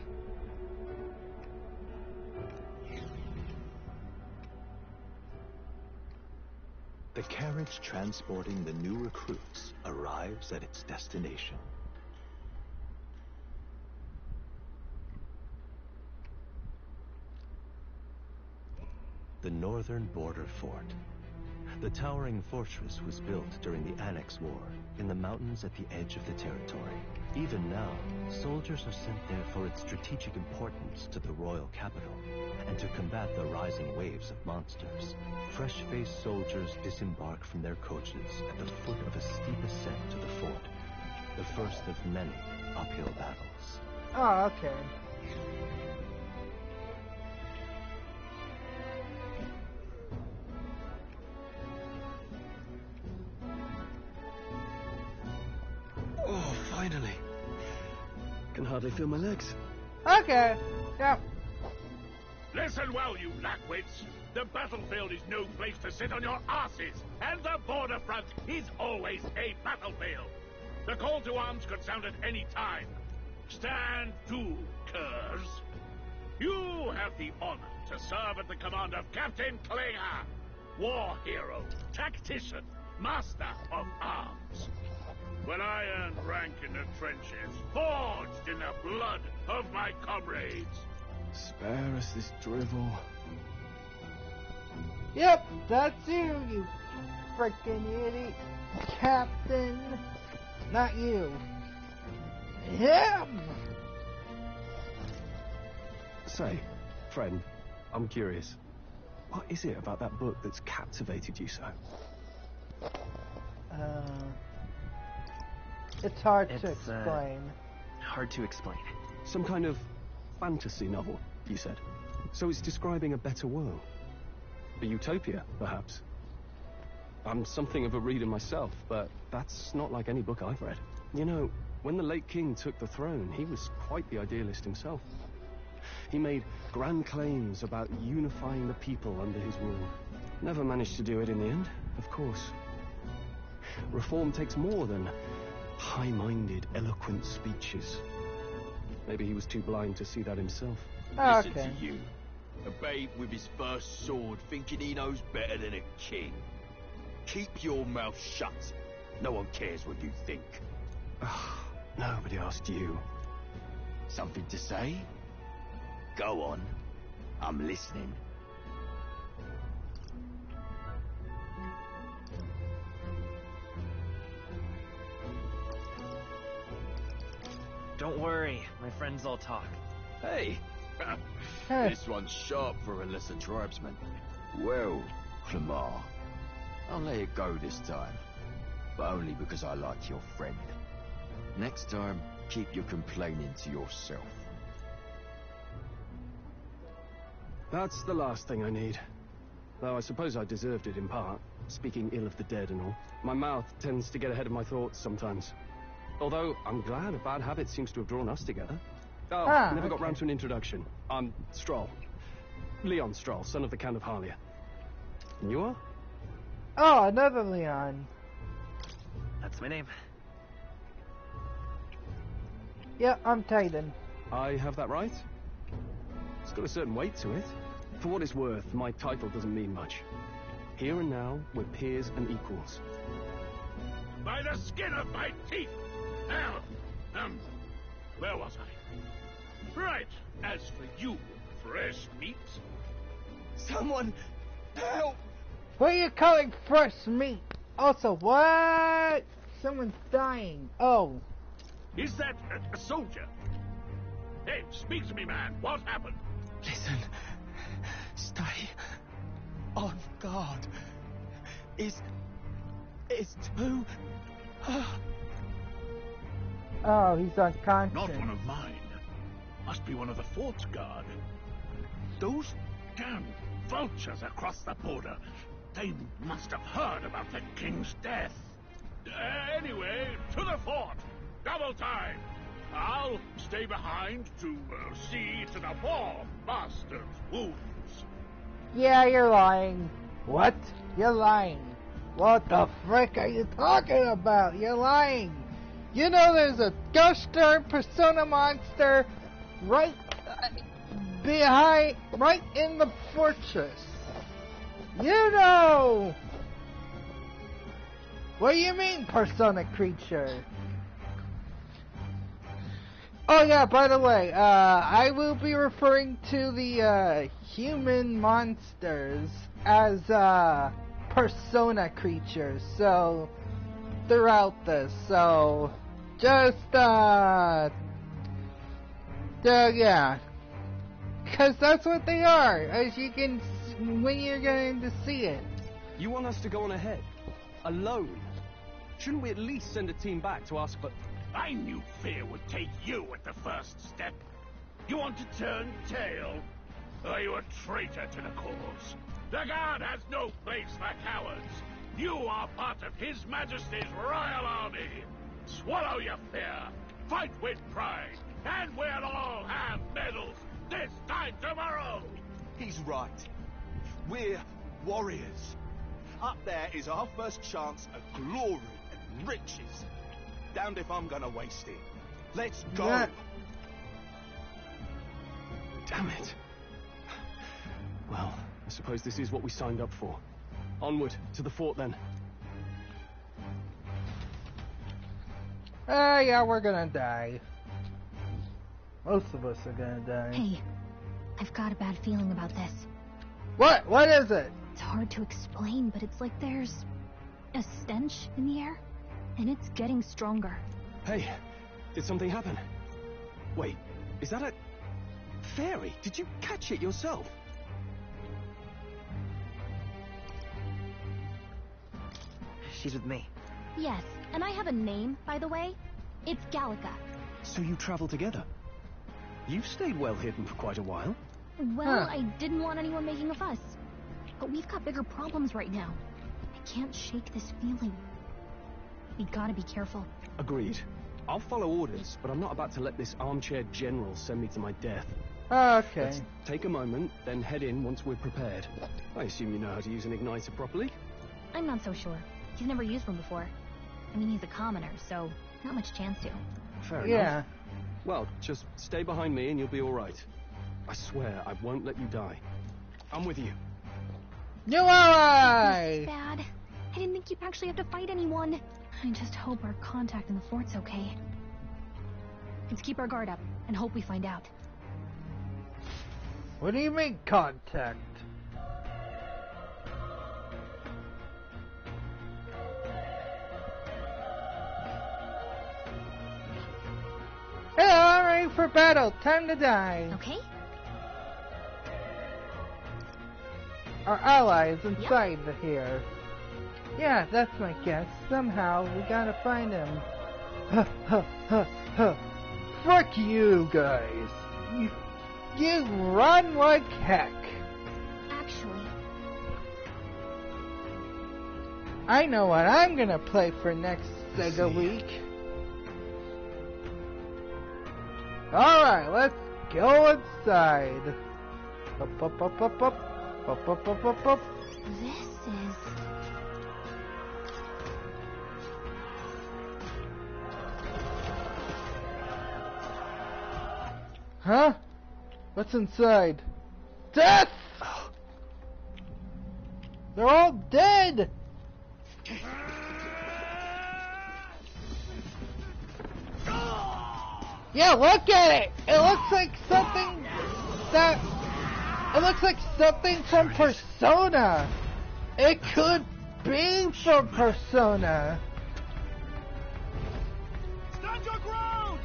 The carriage transporting the new recruits arrives at its destination. The northern border fort. The towering fortress was built during the Annex War in the mountains at the edge of the territory. Even now, soldiers are sent there for its strategic importance to the royal capital and to combat the rising waves of monsters. Fresh-faced soldiers disembark from their coaches at the foot of a steep ascent to the fort, the first of many uphill battles. Oh, okay. Oh, finally. Can hardly feel my legs. Okay. Yep. Listen well, you lackwits. The battlefield is no place to sit on your asses, and the border front is always a battlefield. The call to arms could sound at any time. Stand to, curs. You have the honor to serve at the command of Captain Klinger, war hero, tactician, master of arms. When I earned rank in the trenches, forged in the blood of my comrades. Spare us this drivel. Yep, that's you frickin' idiot. Captain. Not you. Him! Say, friend, I'm curious. What is it about that book that's captivated you so? It's hard to explain. Hard to explain. Some kind of fantasy novel, you said. So it's describing a better world. A utopia, perhaps. I'm something of a reader myself, but that's not like any book I've read. You know, when the late king took the throne, he was quite the idealist himself. He made grand claims about unifying the people under his rule. Never managed to do it in the end, of course. Reform takes more than high-minded, eloquent speeches. Maybe he was too blind to see that himself. Listen to you. A babe with his first sword thinking he knows better than a king. Keep your mouth shut. No one cares what you think. Nobody asked you. Something to say? Go on. I'm listening. Don't worry, my friends all talk. Hey! This one's sharp for a lesser tribesman. Well, Clemar, I'll let it go this time. But only because I like your friend. Next time, keep your complaining to yourself. That's the last thing I need. Though I suppose I deserved it in part, speaking ill of the dead and all. My mouth tends to get ahead of my thoughts sometimes. Although, I'm glad a bad habit seems to have drawn us together. Never got round to an introduction. I'm Stroll. Leon Stroll, son of the Count of Harlia. And you are? Oh, another Leon. That's my name. Yeah, I'm Titan. I have that right? It's got a certain weight to it. For what it's worth, my title doesn't mean much. Here and now, we're peers and equals. By the skin of my teeth! Now, where was I? Right, as for you, fresh meat... Someone help! What are you calling fresh meat? Also, what? Someone's dying. Oh. Is that a soldier? Hey, speak to me, man. What happened? Listen. Stay on guard. It's too... Oh, he's unconscious. Not one of mine. Must be one of the fort's guard. Those damn vultures across the border. They must have heard about the king's death. Anyway, to the fort. Double time. I'll stay behind to see to the poor bastard's wounds. Yeah, you're lying. What? You're lying. What the frick are you talking about? You're lying. You know there's a ghost darn persona monster right in the fortress. You know. What do you mean, persona creature? Oh yeah, by the way, I will be referring to the human monsters as persona creatures, so throughout this, so just yeah, because that's what they are, as you can when you're going to see it. You want us to go on ahead? Alone? Shouldn't we at least send a team back to ask for... I knew fear would take you at the first step. You want to turn tail? Are you a traitor to the cause? The Guard has no place for cowards. You are part of His Majesty's Royal Army. Swallow your fear, fight with pride, and we'll all have medals this time tomorrow. He's right. We're warriors. Up there is our first chance at glory and riches. Damned if I'm gonna waste it. Let's go. Yeah. Damn it. Well, I suppose this is what we signed up for. Onward, to the fort then. Yeah, we're gonna die. Most of us are gonna die. Hey, I've got a bad feeling about this. What? What is it? It's hard to explain, but it's like there's a stench in the air, and it's getting stronger. Hey, did something happen? Wait, is that a fairy? Did you catch it yourself? She's with me. Yes, and I have a name, by the way. It's Gallica. So you travel together? You've stayed well hidden for quite a while. Well, I didn't want anyone making a fuss. But we've got bigger problems right now. I can't shake this feeling. We gotta be careful. Agreed. I'll follow orders, but I'm not about to let this armchair general send me to my death. Okay. Let's take a moment, then head in once we're prepared. I assume you know how to use an igniter properly? I'm not so sure. He's never used one before. I mean, he's a commoner, so not much chance to. Fair enough. Well, just stay behind me and you'll be all right. I swear I won't let you die. I'm with you. New ally! This is bad. I didn't think you'd actually have to fight anyone. I just hope our contact in the fort's okay. Let's keep our guard up and hope we find out. What do you mean, contact? Hello, I'm ready for battle. Time to die. Okay. Our ally is inside here. Yeah, that's my guess. Somehow, we gotta find him. Fuck you guys. You run like heck. Actually, I know what I'm gonna play for next Sega week. Alright, let's go inside. Up, up, up, up, up. Up, up, up, up, up. this is... Huh? What's inside? Death! They're all dead! Yeah, look at it! It looks like something that... It looks like something from Persona! It could be from Persona! Stand your ground!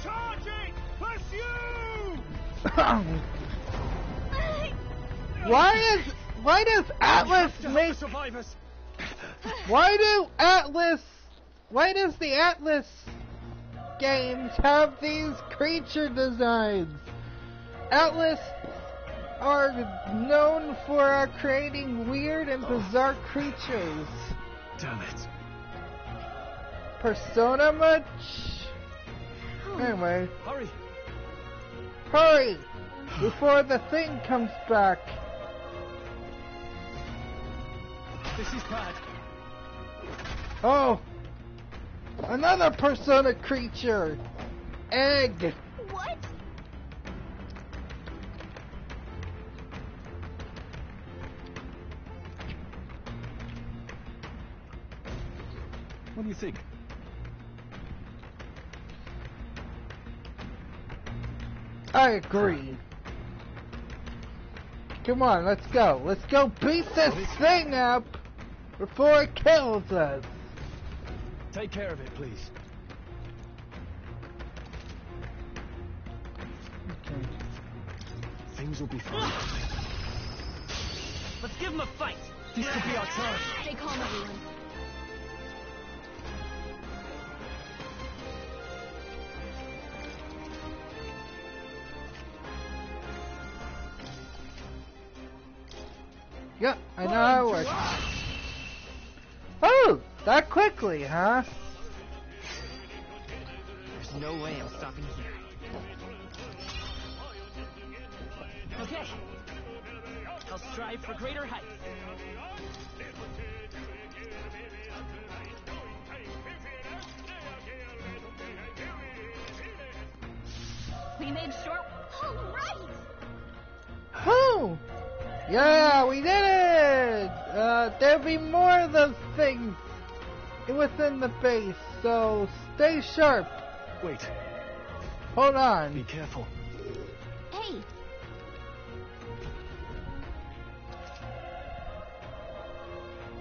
Charging! Pursue! Why does Atlas make... survivors. Why does the Atlas games have these creature designs? Atlas are known for creating weird and bizarre creatures. Damn it. Persona much? Anyway. Hurry. Hurry! Before the thing comes back. This is bad. Oh! Another Persona creature! Egg! What? What do you think? I agree. Come on, let's go. Let's go beat this thing up before it kills us. Take care of it, please. Okay. Things will be fine. Let's give him a fight. This could be our chance. Stay calm, everyone. Yep, I know how it works. Oh, that quickly, huh? There's no way I'm stopping here. Okay. I'll strive for greater heights. We made short. All right. Whew! Yeah, we did it! There'll be more of those things within the base, so stay sharp. Wait. Hold on. Be careful. Hey.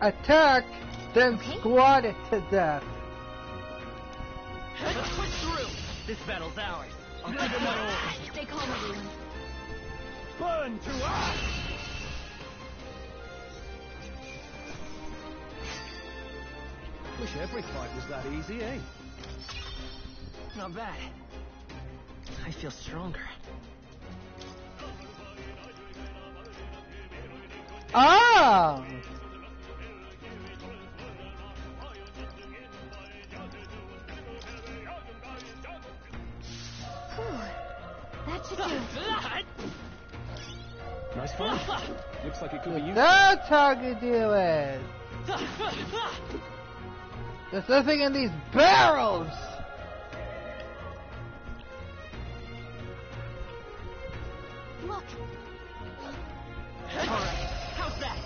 Attack, then squat it to death. Let's push through. This battle's ours. I'll give it my all. Stay calm, everyone. Burn to ash! Wish every fight was that easy, eh? Not bad. I feel stronger. Ah! That should do it. Nice fight. Looks like it could be useful. That's how you do it. There's nothing in these barrels. Look. Alright, how's that?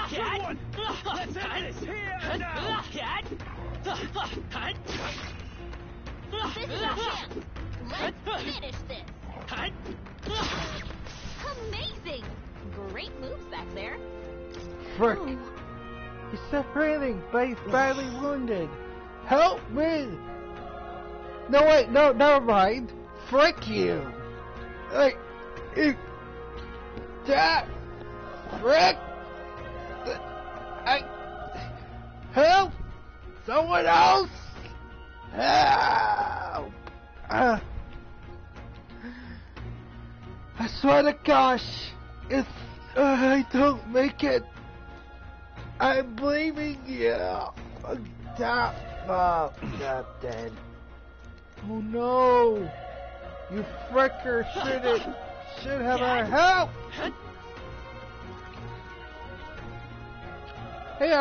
Good one! Let's end this here and now! This is our chance. Let's finish this. Amazing. Great moves back there. Frick. He's separating, but he's badly wounded. Help me! No, wait, no, never mind. Frick you! Like, that, frick! Help! Someone else! Help! I swear to gosh, if I don't make it, I'm blaming you. I'm not dead. Oh no! You fricker should have our help! Hey,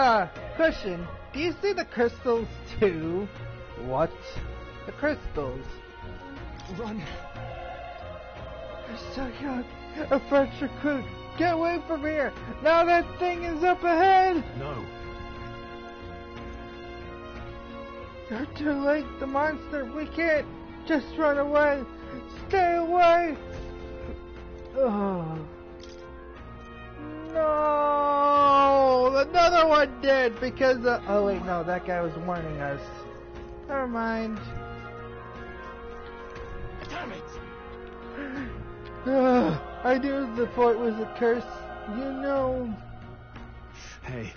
question. Do you see the crystals too? What? The crystals. Run. You're so young. A French recruit. Get away from here. Now that thing is up ahead. No. You're too late, the monster. We can't just run away. Stay away. Oh. No! Another one did because oh wait, no, that guy was warning us. Never mind. Damn it! I knew the fort was a curse. You know. Hey.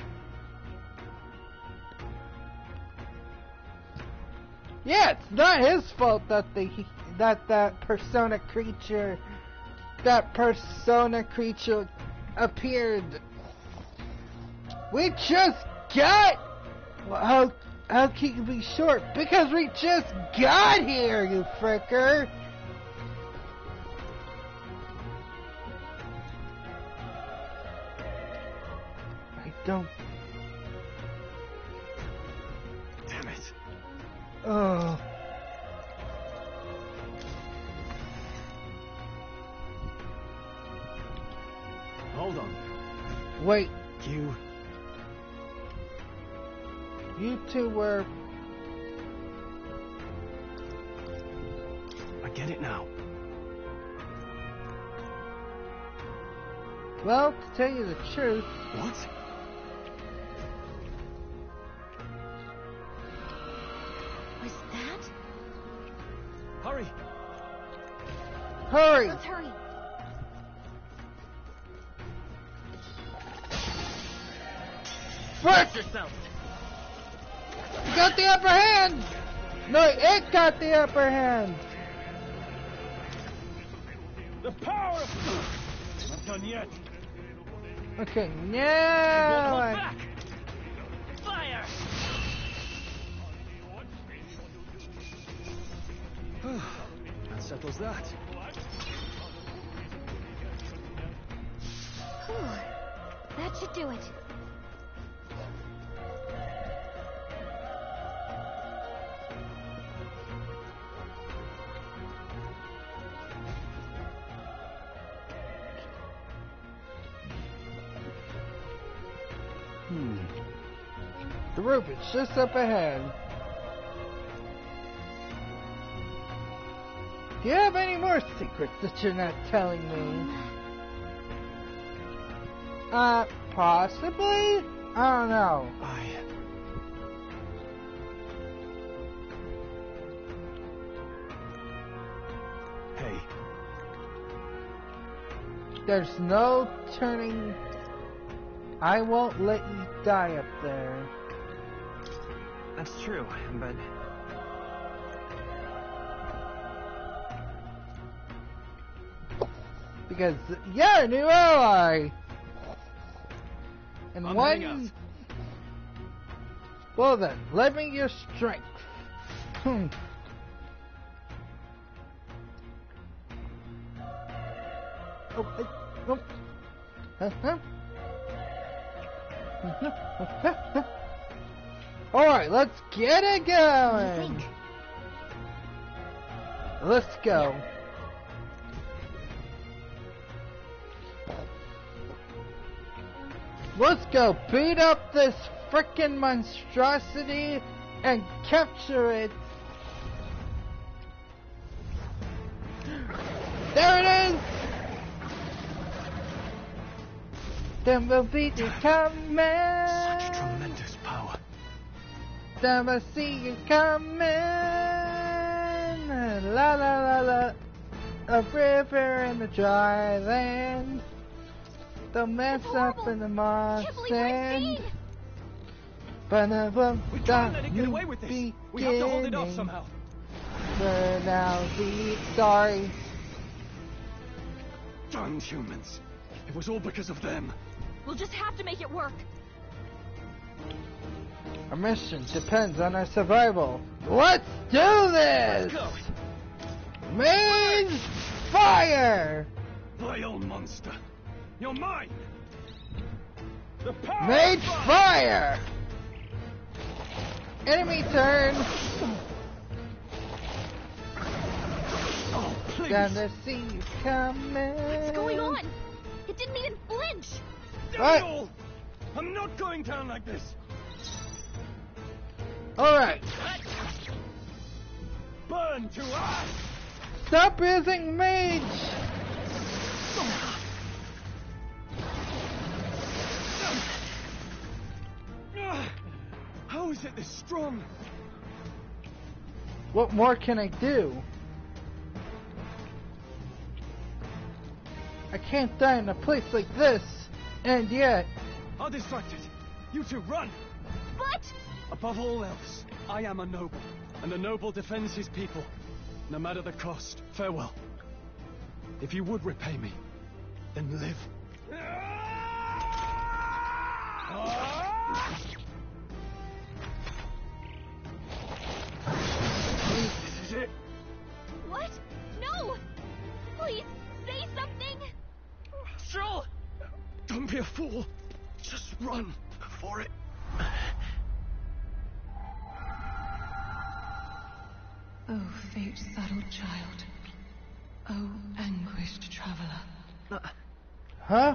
Yeah, it's not his fault that that persona creature appeared. We just got. Well, how can you be short? Because we just got here, you fricker. I don't. Damn it. Oh. Hold on. Wait. You two were. I get it now. Well, to tell you the truth. What? Was that? Hurry! Hurry! Let's hurry. Frick! Yourself. You got the upper hand! No, it got the upper hand! The power of... I'm not done yet. Okay, now... Hold back! Fire! That settles that. That should do it. The roof is just up ahead. Do you have any more secrets that you're not telling me? Possibly? I don't know. Hey. There's no turning. I won't let you die up there. That's true, but... Because you're a new ally! And I'm one... Well then, let me your strength. Oh, Alright, let's get it going! Let's go. Let's go beat up this frickin' monstrosity and capture it! There it is! Then we'll beat you coming! Such tremendous power. Then we'll see you coming! La la la la. A river in the dry land. Don't mess up in the moss sand. We can't let it get away with this. We have to hold it off somehow. For now, sorry. Darn humans. It was all because of them. We'll just have to make it work. Our mission depends on our survival. Let's do this! Let's go. Mage fire! Vile monster. You're mine! The power Mage fire! Enemy turn! Oh, please! Gonna see you coming! What's going on? It didn't even flinch! Daniel! I'm not going down like this! Alright! Burn to ash! Stop using mage! How is it this strong? What more can I do? I can't die in a place like this, and yet... I'll distract it. You two run! But... Above all else, I am a noble, and a noble defends his people, no matter the cost. Farewell. If you would repay me, then live. This is it. What? No! Please, say something! Sure! Don't be a fool. Just run for it. Oh, fate-saddled child. Oh, anguished traveler. Huh?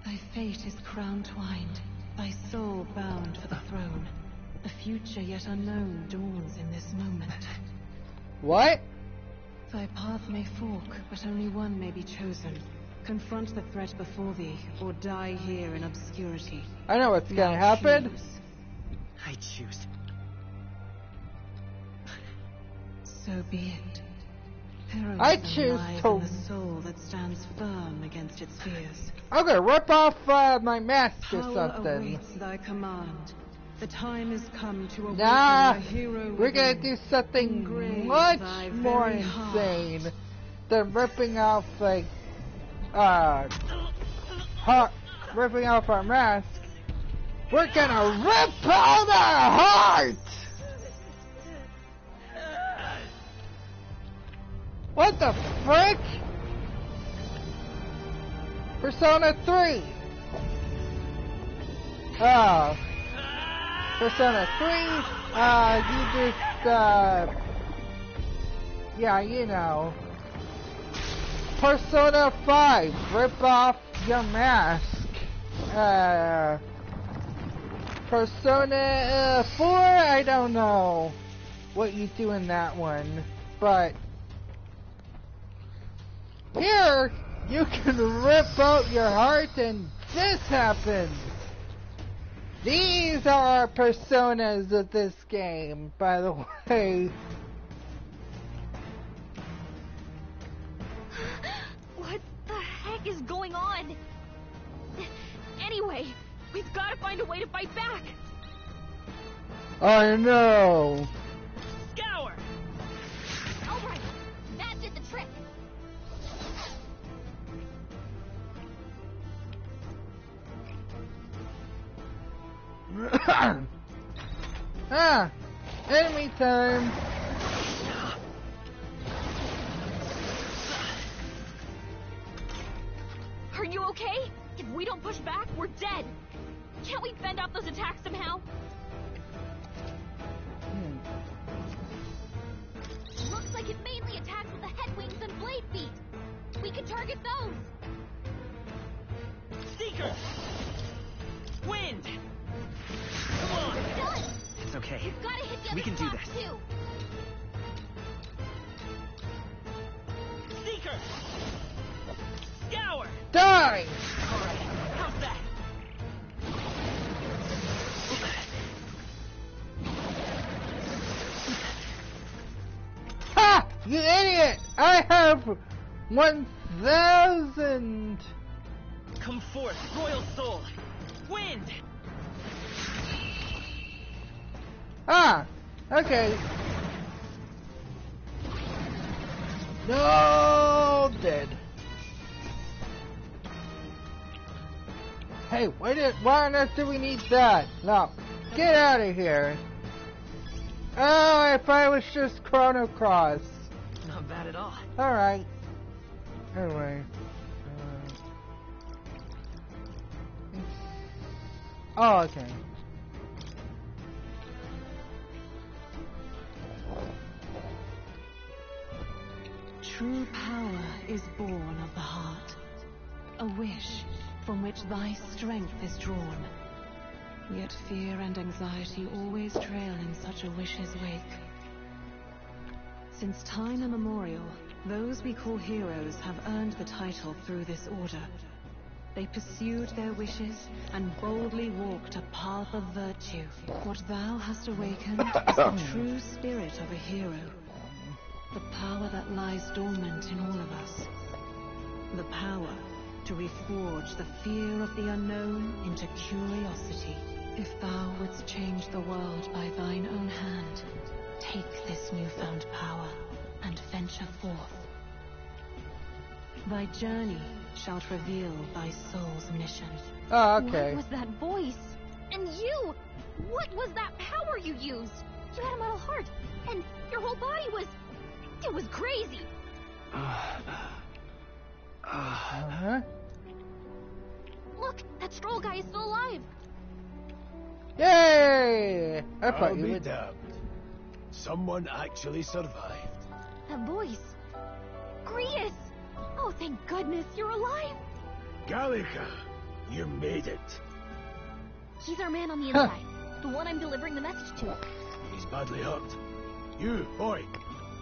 Thy fate is crown-twined, thy soul bound for the throne. A future yet unknown dawns in this moment. What? Thy path may fork, but only one may be chosen. Confront the threat before thee, or die here in obscurity. I know what's gonna happen. I choose. So be it. Heroism I choose lies to... in the soul that stands firm against its fears. I'm gonna rip off my mask or Power something. awaits thy command. The time has come to awaken Nah, the hero we're gonna within. do something Engrave much thy more very insane heart. than ripping off ripping off our mask. We're gonna rip out our heart! What the frick? Persona 3! Oh. Persona 3, you just, yeah, you know. Persona 5, rip off your mask. Persona 4, I don't know what you do in that one, but here, you can rip out your heart and this happens. These are our personas of this game, by the way. What the heck is going on? Anyway, we've got to find a way to fight back. I know. Scour! Alright, that did the trick. Enemy time. Are you okay? If we don't push back, we're dead. Can't we fend off those attacks somehow? Looks like it mainly attacks with the head wings and blade feet. We could target those. Seeker! Wind! Come on! Done! It's okay. We've got to hit the We other can do spots, this. too. Seeker! Scour! Die! Alright, how's that? Ha! You idiot! I have 1,000. Come forth, royal soul! Wind! Ah! Okay. No! Dead. Hey, why on earth do we need that? No. Get out of here. Oh, if I was just Chrono Cross. Not bad at all. Alright. Anyway. Oh, okay. True power is born of the heart, a wish from which thy strength is drawn. Yet fear and anxiety always trail in such a wish's wake. Since time immemorial, those we call heroes have earned the title through this order. They pursued their wishes and boldly walked a path of virtue. What thou hast awakened is the true spirit of a hero. The power that lies dormant in all of us. The power to reforge the fear of the unknown into curiosity. If thou wouldst change the world by thine own hand, take this newfound power and venture forth. Thy journey shalt reveal thy soul's mission. Oh, okay. What was that voice? And you! What was that power you used? You had a metal heart, and your whole body was... It was crazy! Look, that Stroll guy is still alive! Yay! I thought I'll you be would. damned. Someone actually survived. That voice. Grius! Oh, thank goodness, you're alive! Gallica, you made it. He's our man on the inside. The one I'm delivering the message to. He's badly hurt. You, boy,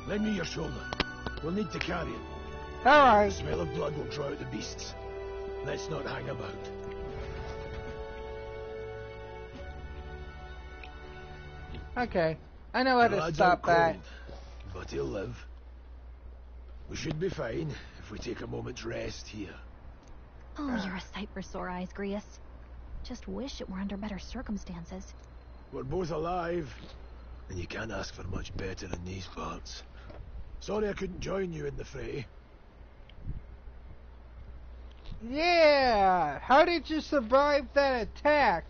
lend me your shoulder. We'll need to carry him. Alright. The smell of blood will draw out the beasts. Let's not hang about. Okay. I know how The to lad's stop out that. cold, but he'll live. We should be fine if we take a moment's rest here. Oh, you're a sight for sore eyes, Grius. Just wish it were under better circumstances. We're both alive, and you can't ask for much better in these parts. Sorry I couldn't join you in the fray. Yeah! How did you survive that attack?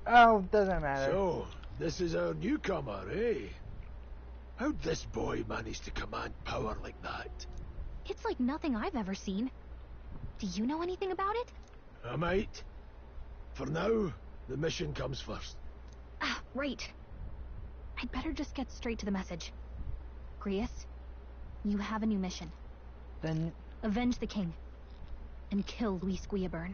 Oh, doesn't matter. So, this is our newcomer, eh? How'd this boy manage to command power like that? It's like nothing I've ever seen. Do you know anything about it? I might. For now, the mission comes first. Ah, right. I'd better just get straight to the message. Grius, you have a new mission. Then... Avenge the king. And kill Luis Guillaburn.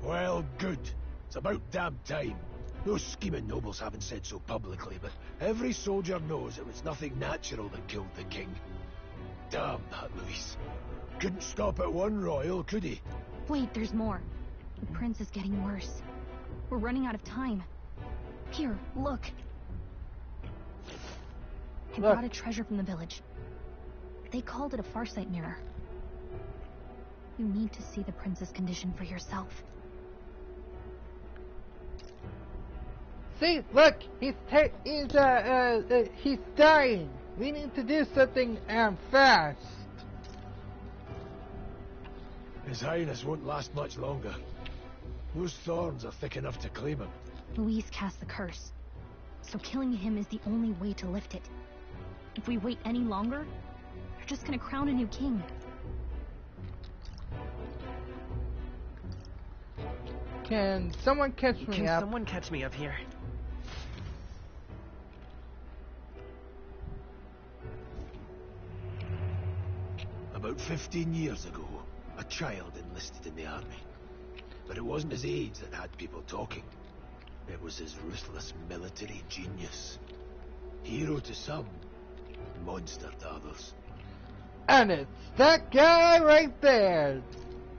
Well, good. It's about damn time. Those scheming nobles haven't said so publicly, but every soldier knows it was nothing natural that killed the king. Damn that Luis. Couldn't stop at one royal, could he? Wait, there's more. The prince is getting worse. We're running out of time. Here, look. I brought a treasure from the village. They called it a Farsight mirror. You need to see the prince's condition for yourself. See, look, he's dying. We need to do something and fast. His Highness won't last much longer. Those thorns are thick enough to claim him. Luis cast the curse, so killing him is the only way to lift it. If we wait any longer, they're just gonna crown a new king. Can someone catch me up? Can someone catch me up here? About 15 years ago, a child enlisted in the army. But it wasn't his age that had people talking. It was his ruthless military genius. Hero to some, monster to others. And it's that guy right there!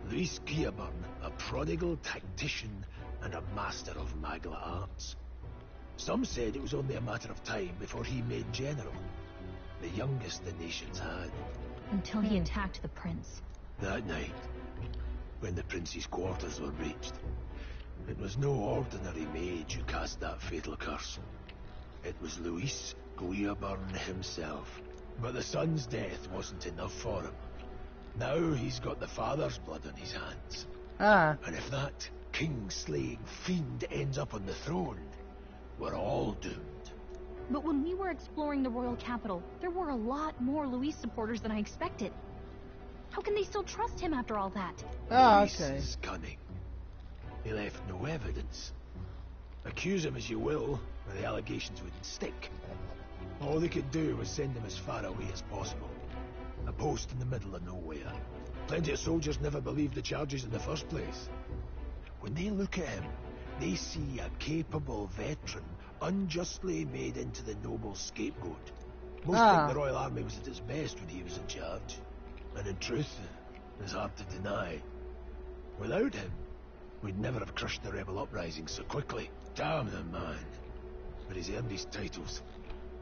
Luis Guillaburn, a prodigal tactician and a master of Magla arts. Some said it was only a matter of time before he made general. The youngest the nations had. Until he attacked the prince. That night, when the prince's quarters were reached, it was no ordinary mage who cast that fatal curse. It was Luis Guillaburn himself. But the son's death wasn't enough for him. Now he's got the father's blood on his hands. And if that king-slaying fiend ends up on the throne, we're all doomed. But when we were exploring the royal capital, there were a lot more Luis supporters than I expected. How can they still trust him after all that? Luis is cunning. He left no evidence. Accuse him as you will, but the allegations wouldn't stick. All they could do was send him as far away as possible. A post in the middle of nowhere. Plenty of soldiers never believed the charges in the first place. When they look at him, they see a capable veteran unjustly made into the noble scapegoat. Most think the Royal Army was at its best when he was in charge. And in truth, it's hard to deny. Without him, we'd never have crushed the rebel uprising so quickly. Damn the man. But he's earned his titles.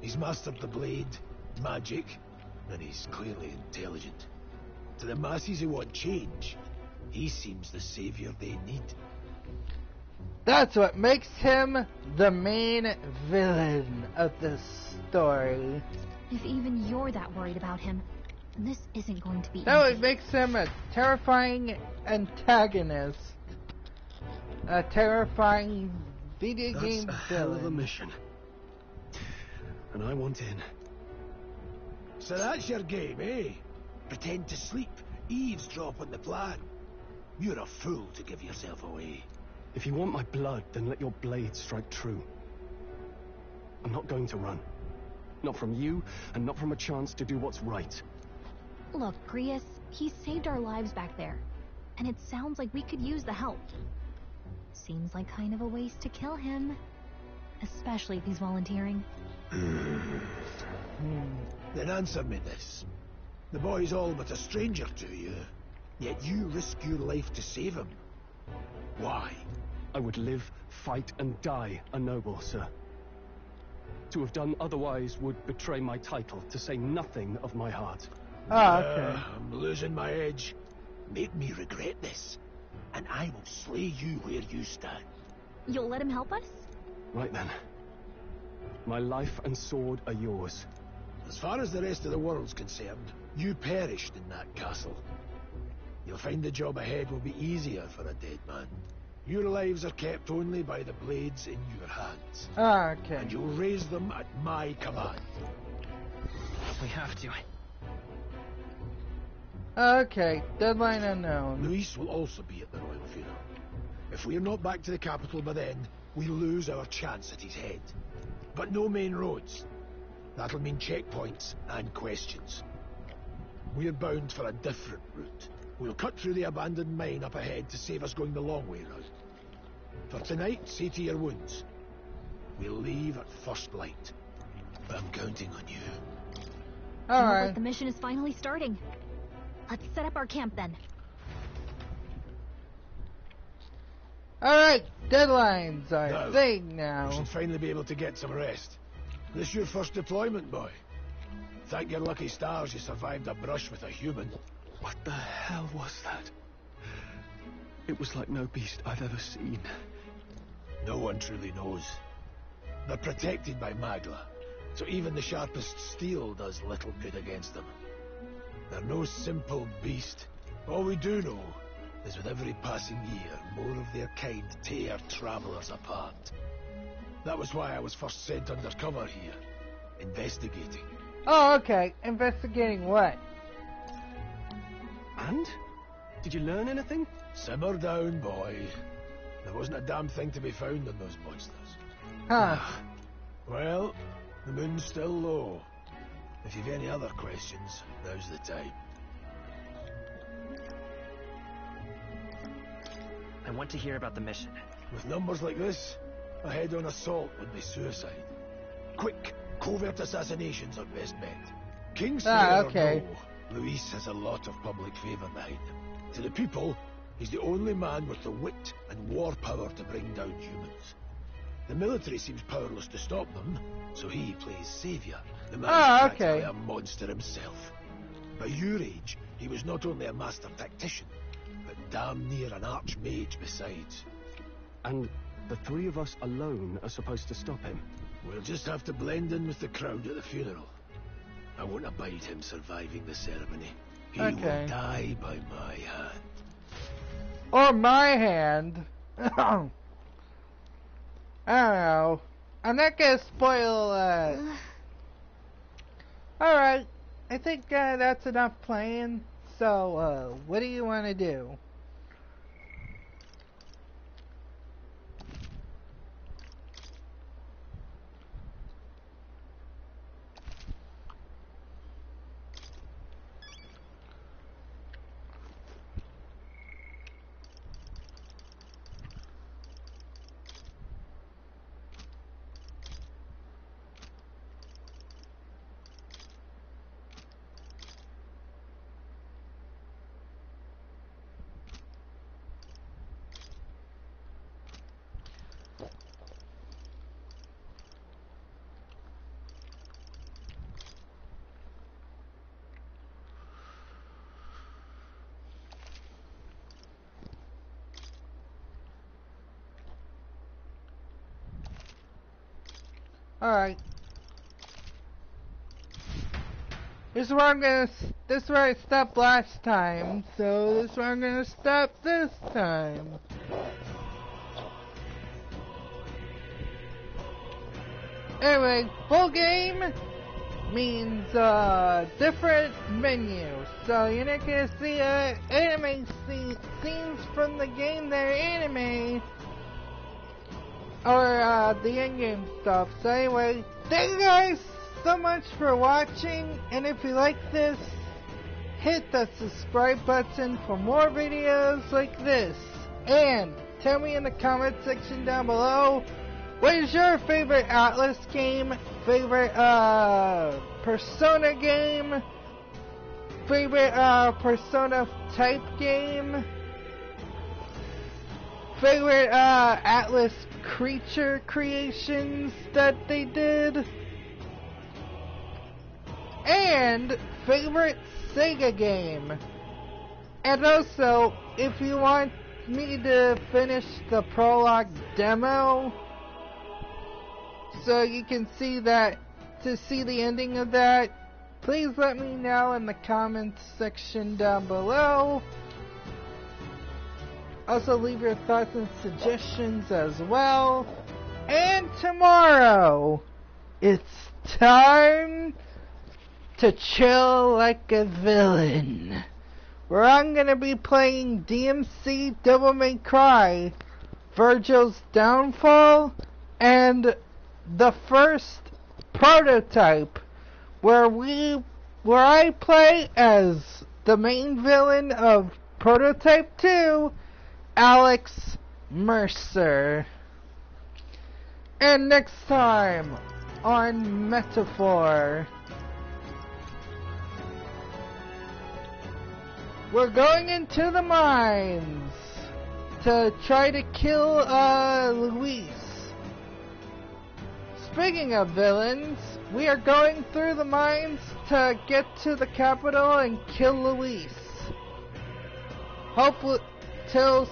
He's mastered the blade, magic, and he's clearly intelligent. To the masses who want change, he seems the savior they need. That's what makes him the main villain of this story. If even you're that worried about him, this isn't going to be No, easy. it makes him a terrifying antagonist. A terrifying video game That's a villain. hell of a mission. And I want in. So that's your game, eh? Pretend to sleep, eavesdrop on the plan. You're a fool to give yourself away. If you want my blood, then let your blade strike true. I'm not going to run. Not from you, and not from a chance to do what's right. Look, Grius, he saved our lives back there. And it sounds like we could use the help. Seems like kind of a waste to kill him. Especially if he's volunteering. Then answer me this. The boy's all but a stranger to you, yet you risk your life to save him. Why? I would live, fight, and die a noble, sir. To have done otherwise would betray my title, to say nothing of my heart. Okay. I'm losing my edge. Make me regret this, and I will slay you where you stand. You'll let him help us? Right then. My life and sword are yours. As far as the rest of the world's concerned, you perished in that castle. You'll find the job ahead will be easier for a dead man. Your lives are kept only by the blades in your hands. Okay. And you'll raise them at my command. We have to. Okay, deadline unknown. Luis will also be at the royal funeral. If we're not back to the capital by then, we lose our chance at his head. But no main roads. That'll mean checkpoints and questions. We're bound for a different route. We'll cut through the abandoned mine up ahead to save us going the long way round. For tonight, see to your wounds. We'll leave at first light. But I'm counting on you. Alright. Like the mission is finally starting. Let's set up our camp then. Alright, deadlines are thing now. You should finally be able to get some rest. This your first deployment, boy? Thank your lucky stars you survived a brush with a human. What the hell was that? It was like no beast I've ever seen. No one truly knows. They're protected by Magla, so even the sharpest steel does little good against them. They're no simple beast. All we do know is with every passing year, more of their kind tear travelers apart. That was why I was first sent undercover here, investigating. Oh, okay. Investigating what? And? Did you learn anything? Simmer down, boy. There wasn't a damn thing to be found on those monsters. Huh. Well, the moon's still low. If you've any other questions, now's the time. I want to hear about the mission. With numbers like this, a head-on assault would be suicide. Quick, covert assassinations are best bet. Kingslayer or no, Luis has a lot of public favour behind him. To the people, he's the only man with the wit and war power to bring down humans. The military seems powerless to stop them, so he plays saviour. The man's practically a monster himself. By your age, he was not only a master tactician, but damn near an archmage besides. And the three of us alone are supposed to stop him? We'll just have to blend in with the crowd at the funeral. I won't abide him surviving the ceremony. He will die by my hand. Or my hand. I don't know. I'm not gonna spoil, Alright. I think, that's enough playing. So, what do you want to do? Alright. This is where I stopped last time, so this is where I'm gonna stop this time. Anyway, full game means different menus. So you're not gonna see anime scenes from the game that are anime. Or the in-game stuff. So anyway, thank you guys so much for watching, and if you like this, hit the subscribe button for more videos like this. And tell me in the comment section down below, what is your favorite Atlas game, favorite Persona game, favorite Persona type game, favorite Atlas creature creations that they did, and favorite Sega game. And also, if you want me to finish the prologue demo so you can see that, to see the ending of that, please let me know in the comments section down below. Also leave your thoughts and suggestions as well. And tomorrow, it's time to chill like a villain where I'm going to be playing DMC Devil May Cry, Virgil's Downfall, and the first prototype, where I play as the main villain of Prototype 2, Alex Mercer. And next time on Metaphor, we're going into the mines to try to kill Luis. Speaking of villains, we are going through the mines to get to the capital and kill Luis. Hopefully, until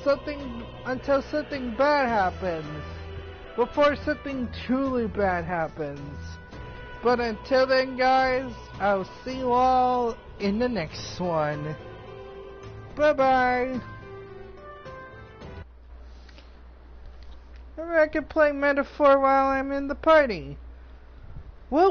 something bad happens. Before something truly bad happens. But until then, guys, I'll see you all in the next one. Bye-bye. Maybe I can play Metaphor while I'm in the party. Whoop.